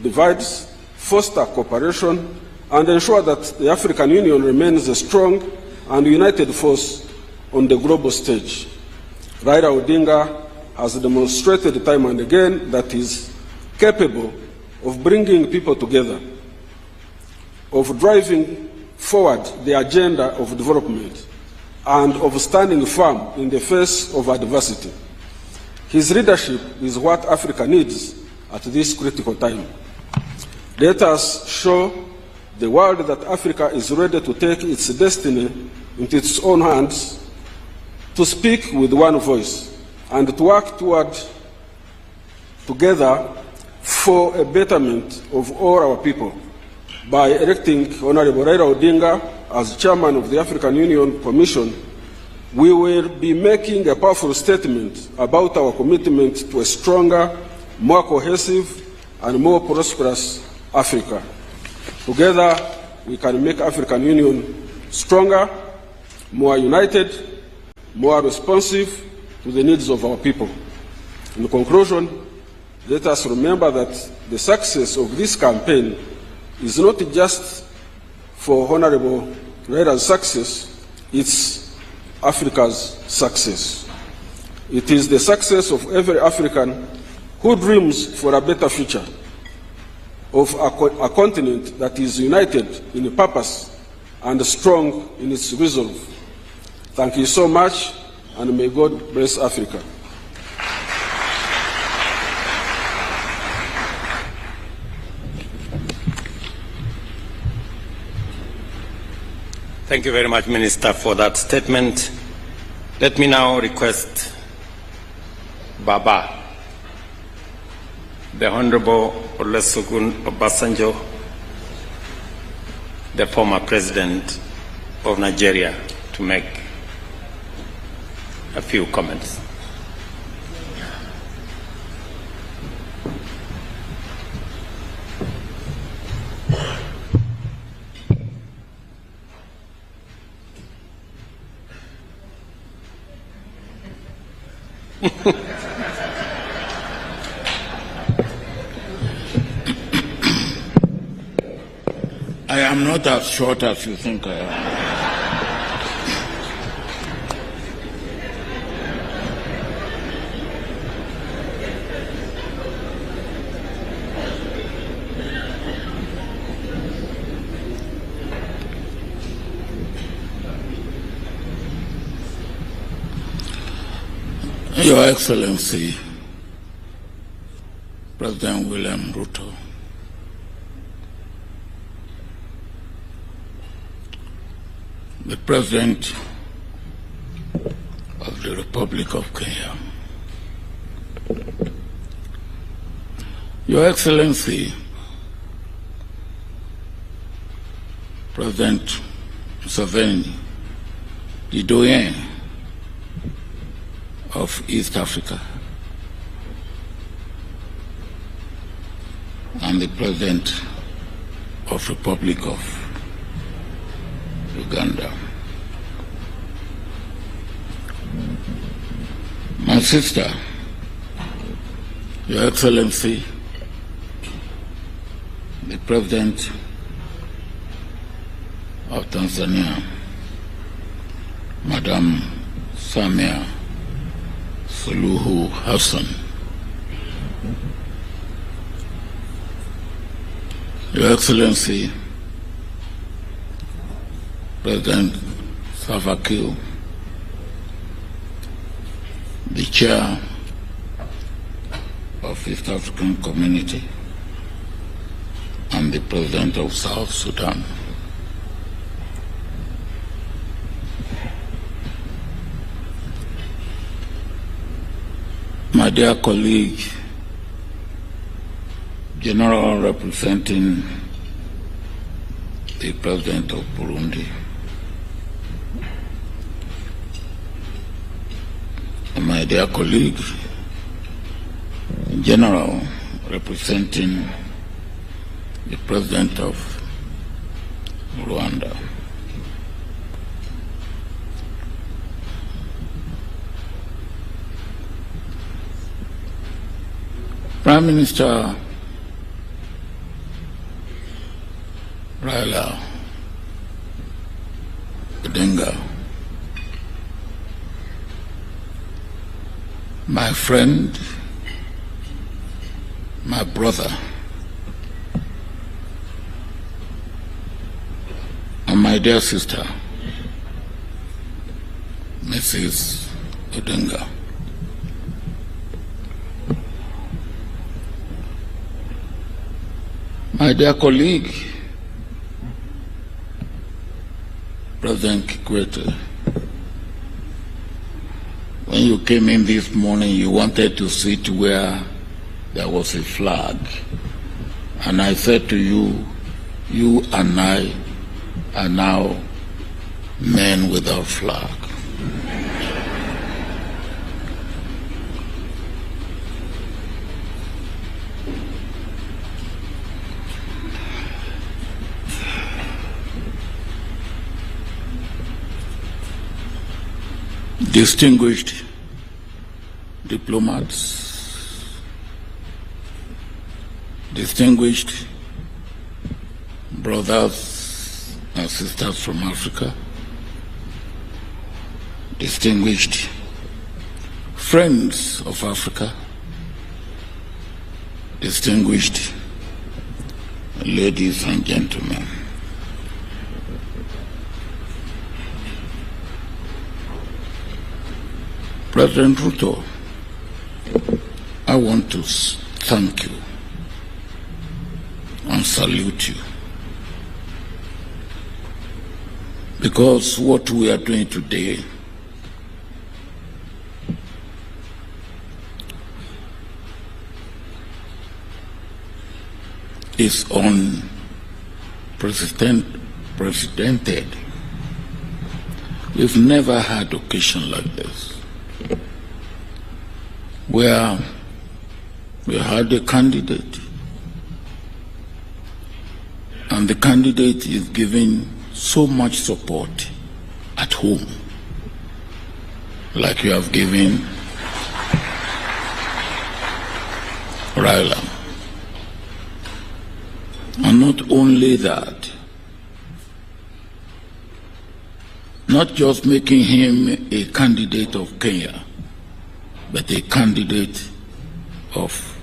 divides, foster cooperation, and ensure that the African Union remains a strong and united force on the global stage. Raila Odinga has demonstrated time and again that he is capable of bringing people together, of driving forward the agenda of development, and of standing firm in the face of adversity. His leadership is what Africa needs at this critical time. Let us show the world that Africa is ready to take its destiny into its own hands, to speak with one voice, and to work together for a betterment of all our people. By electing Honorable Raila Odinga as chairman of the African Union Commission, we will be making a powerful statement about our commitment to a stronger, more cohesive, and more prosperous Africa. Together, we can make African Union stronger, more united, more responsive to the needs of our people. In conclusion, let us remember that the success of this campaign is not just for Honorable Raila's success, it's Africa's success. It is the success of every African who dreams for a better future, of a continent that is united in purpose and strong in its resolve. Thank you so much, and may God bless Africa. Thank you very much, Minister, for that statement. Let me now request Baba, the Honorable Olusegun Obasanjo, the former President of Nigeria, to make a few comments. I am not as short as you think I am. Your Excellency, President William Ruto, the President of the Republic of Kenya, Your Excellency, President Museveni, the Doyen of East Africa, and the President of Republic of Uganda. My sister, Your Excellency, the President of Tanzania, Madam Samia Suluhu Hassan, Your Excellency, President Salva Kiir, the Chair of East African Community, and the President of South Sudan. My dear colleague, General representing the President of Burundi, and my dear colleague, General representing the President of Rwanda. Prime Minister Raila Odinga, my friend, my brother, and my dear sister, Mrs. Odinga. My dear colleague, President Kikwete, when you came in this morning, you wanted to sit where there was a flag. And I said to you, you and I are now men without flag. distinguished diplomats, distinguished brothers and sisters from Africa, distinguished friends of Africa, distinguished ladies and gentlemen. President Ruto, I want to thank you and salute you, because what we are doing today is unprecedented. We've never had occasion like this, where we had a candidate, and the candidate is giving so much support at home, like you have given Raila. And not only that, not just making him a candidate of Kenya, but a candidate of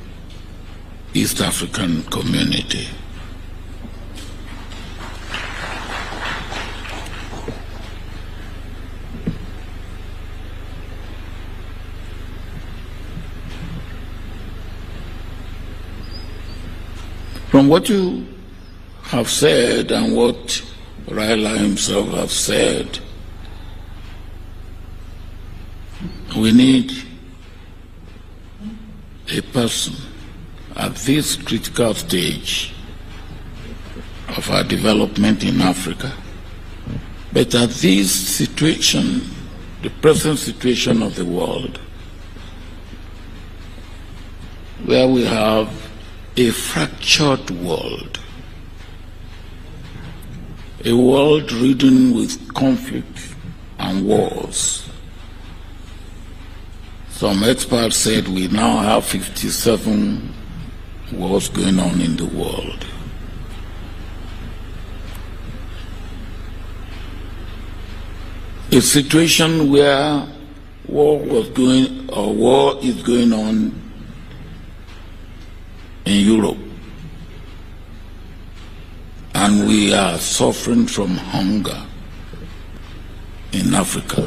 East African community. From what you have said and what Raila himself has said, we need a person at this critical stage of our development in Africa, but at this situation, the present situation of the world, where we have a fractured world, a world ridden with conflict and wars. Some experts said we now have 57 wars going on in the world. A situation where war is going on in Europe, and we are suffering from hunger in Africa.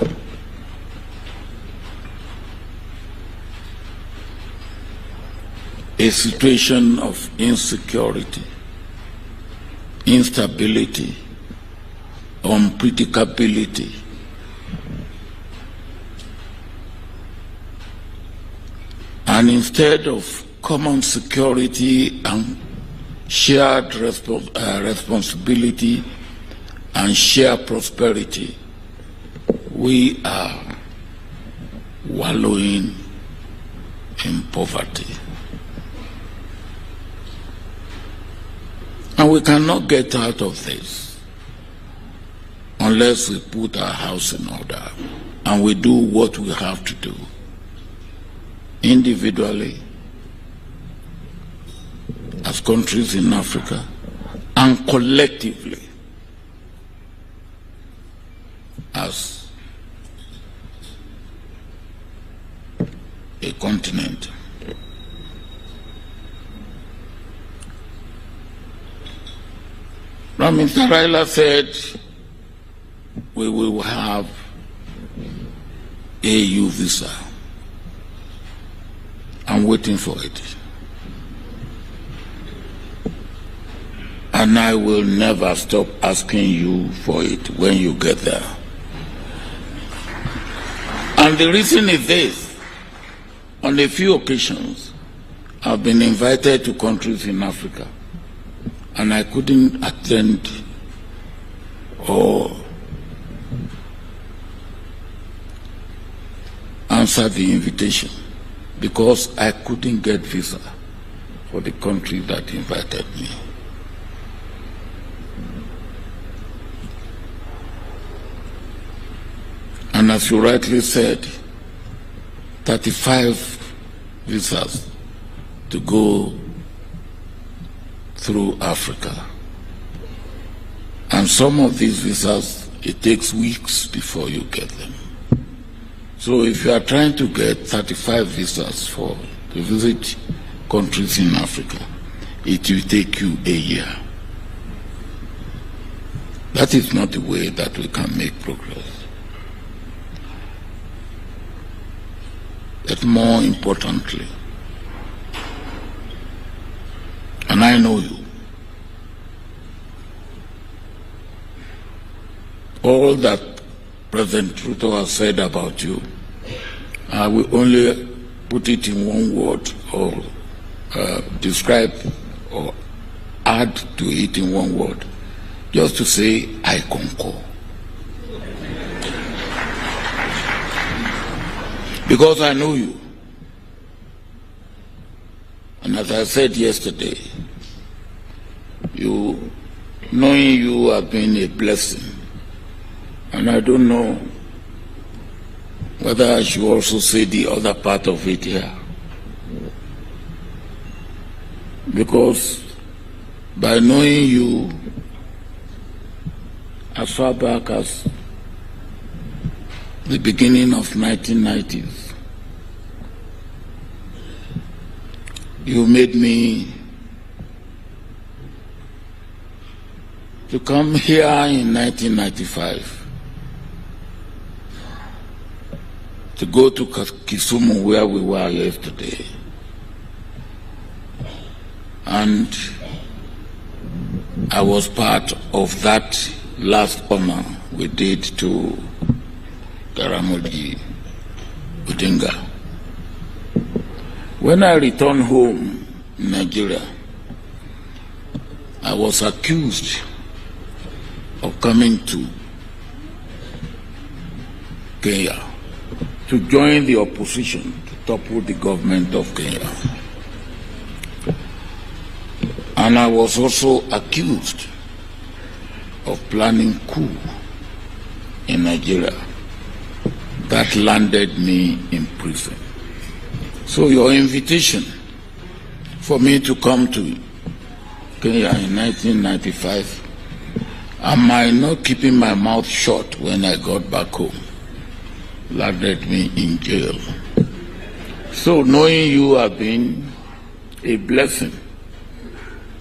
A situation of insecurity, instability, unpredictability. And instead of common security and shared responsibility and shared prosperity, we are wallowing in poverty. And we cannot get out of this unless we put our house in order and we do what we have to do individually, as countries in Africa, and collectively as a continent. Mr. Raila said we will have AU visa. I'm waiting for it. And I will never stop asking you for it when you get there. And the reason is this. On a few occasions, I've been invited to countries in Africa, and I couldn't attend or answer the invitation because I couldn't get visa for the country that invited me. And as you rightly said, 35 visas to go through Africa. And some of these visas, it takes weeks before you get them. So if you are trying to get 35 visas to visit countries in Africa, it will take you a year. That is not the way that we can make progress. But more importantly, and I know you, all that President Ruto has said about you, I will only put it in one word or describe or add to it in one word, just to say, I concur. Because I know you. And as I said yesterday, knowing you has been a blessing. And I don't know whether I should also say the other part of it here. Because by knowing you as far back as the beginning of 1990s, you made me to come here in 1995 to go to Kisumu where we were yesterday, and I was part of that last honor we did to Raila Odinga. When I returned home in Nigeria, I was accused of coming to Kenya to join the opposition to topple the government of Kenya. And I was also accused of planning coup in Nigeria that landed me in prison. So your invitation for me to come to Kenya in 1995, am I not keeping my mouth shut when I got back home, landed me in jail. So knowing you have been a blessing,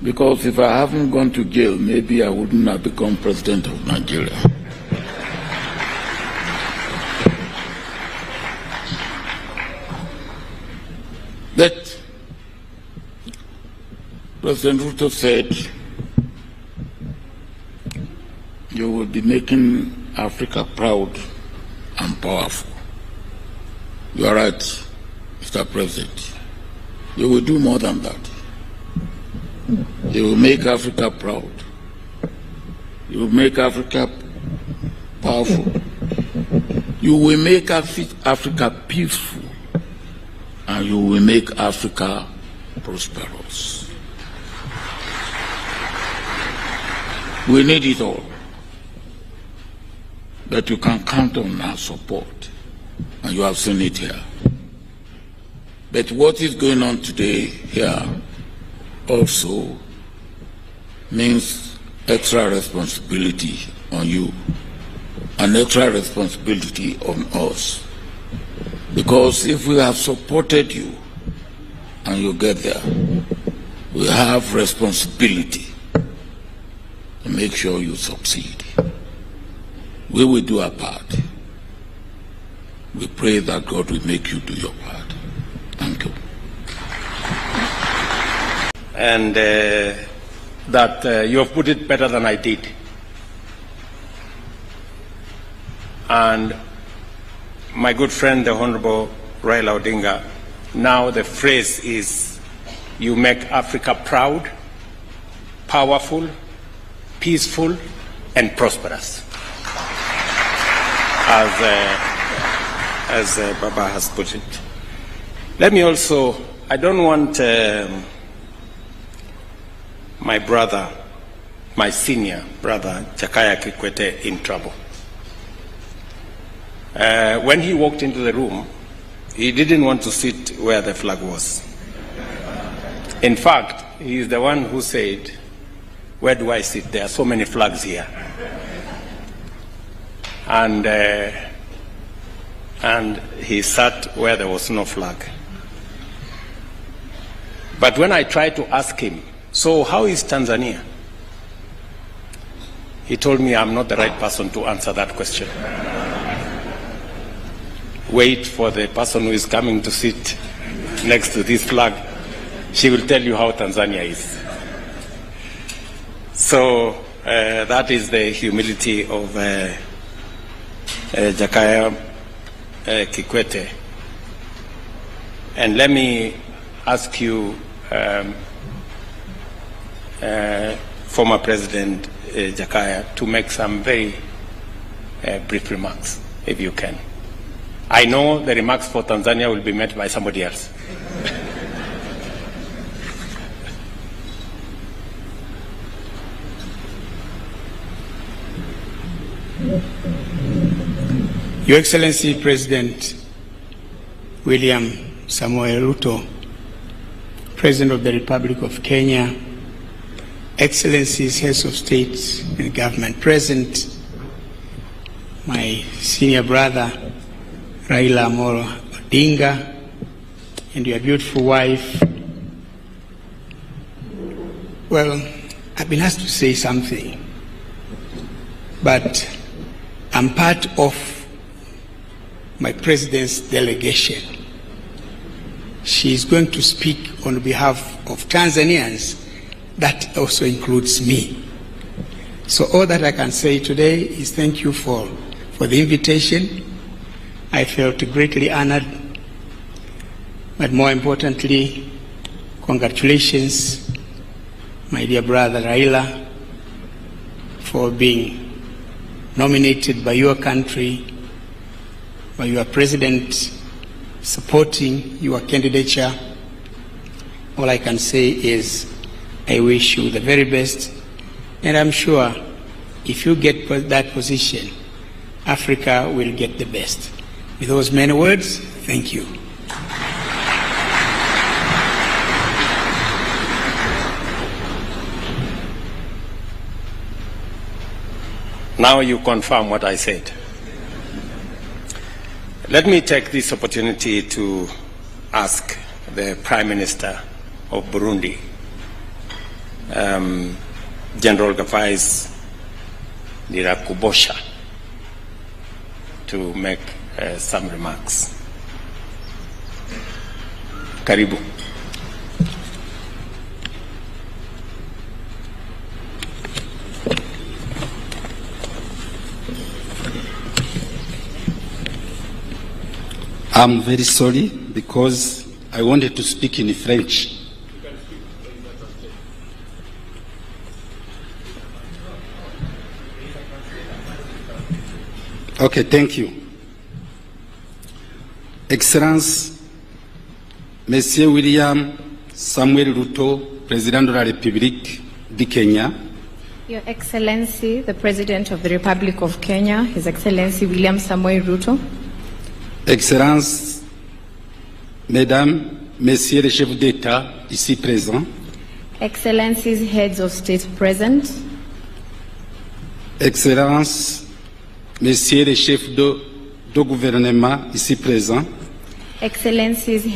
because if I haven't gone to jail, maybe I wouldn't have become president of Nigeria. But President Ruto said you will be making Africa proud and powerful. You are right, Mr. President. You will do more than that. You will make Africa proud. You will make Africa powerful. You will make Africa peaceful. And you will make Africa prosperous. We need it all. But you can count on our support. And you have seen it here. But what is going on today here also means extra responsibility on you and extra responsibility on us. Because if we have supported you and you get there, we have responsibility to make sure you succeed. We will do our part. We pray that God will make you do your part. Thank you. And that you have put it better than I did. And my good friend, the Honorable Raila Odinga, now the phrase is, you make Africa proud, powerful, peaceful, and prosperous, as Baba has put it. Let me also, I don't want my brother, my senior brother, Jakaya Kikwete, in trouble. When he walked into the room, he didn't want to sit where the flag was. In fact, he is the one who said, "Where do I sit? There are so many flags here." And he sat where there was no flag. But when I tried to ask him, "So how is Tanzania?" he told me, "I'm not the right person to answer that question. Wait for the person who is coming to sit next to this flag. She will tell you how Tanzania is." So that is the humility of Jakaya Kikwete. And let me ask you, former President Jakaya, to make some very brief remarks, if you can. I know the remarks for Tanzania will be met by somebody else. Your Excellency President William Samoei Ruto, President of the Republic of Kenya, Excellencies, Heads of State and Government present, my senior brother Raila Odinga, and your beautiful wife. Well, I've been asked to say something, but I'm part of my president's delegation. She is going to speak on behalf of Tanzanians. That also includes me. So all that I can say today is thank you for the invitation. I felt greatly honored, but more importantly, congratulations, my dear brother Raila, for being nominated by your country, by your president, supporting your candidature. All I can say is I wish you the very best, and I'm sure if you get that position, Africa will get the best. With those many words, thank you. Now you confirm what I said. Let me take this opportunity to ask the Prime Minister of Burundi, General Gavais Ndirakubosha, to make some remarks. Karibu. I'm very sorry because I wanted to speak in French. Okay, thank you. Excellence, Monsieur William Samuel Ruto, President de la République du Kenya. Your Excellency, the President of the Republic of Kenya, His Excellency William Samoei Ruto. Excellences, Mesdames, Messieurs les chefs d'État ici présents. Excellencies, Heads of State present. Excellences, Messieurs les chefs de gouvernement ici présents. Excellencies,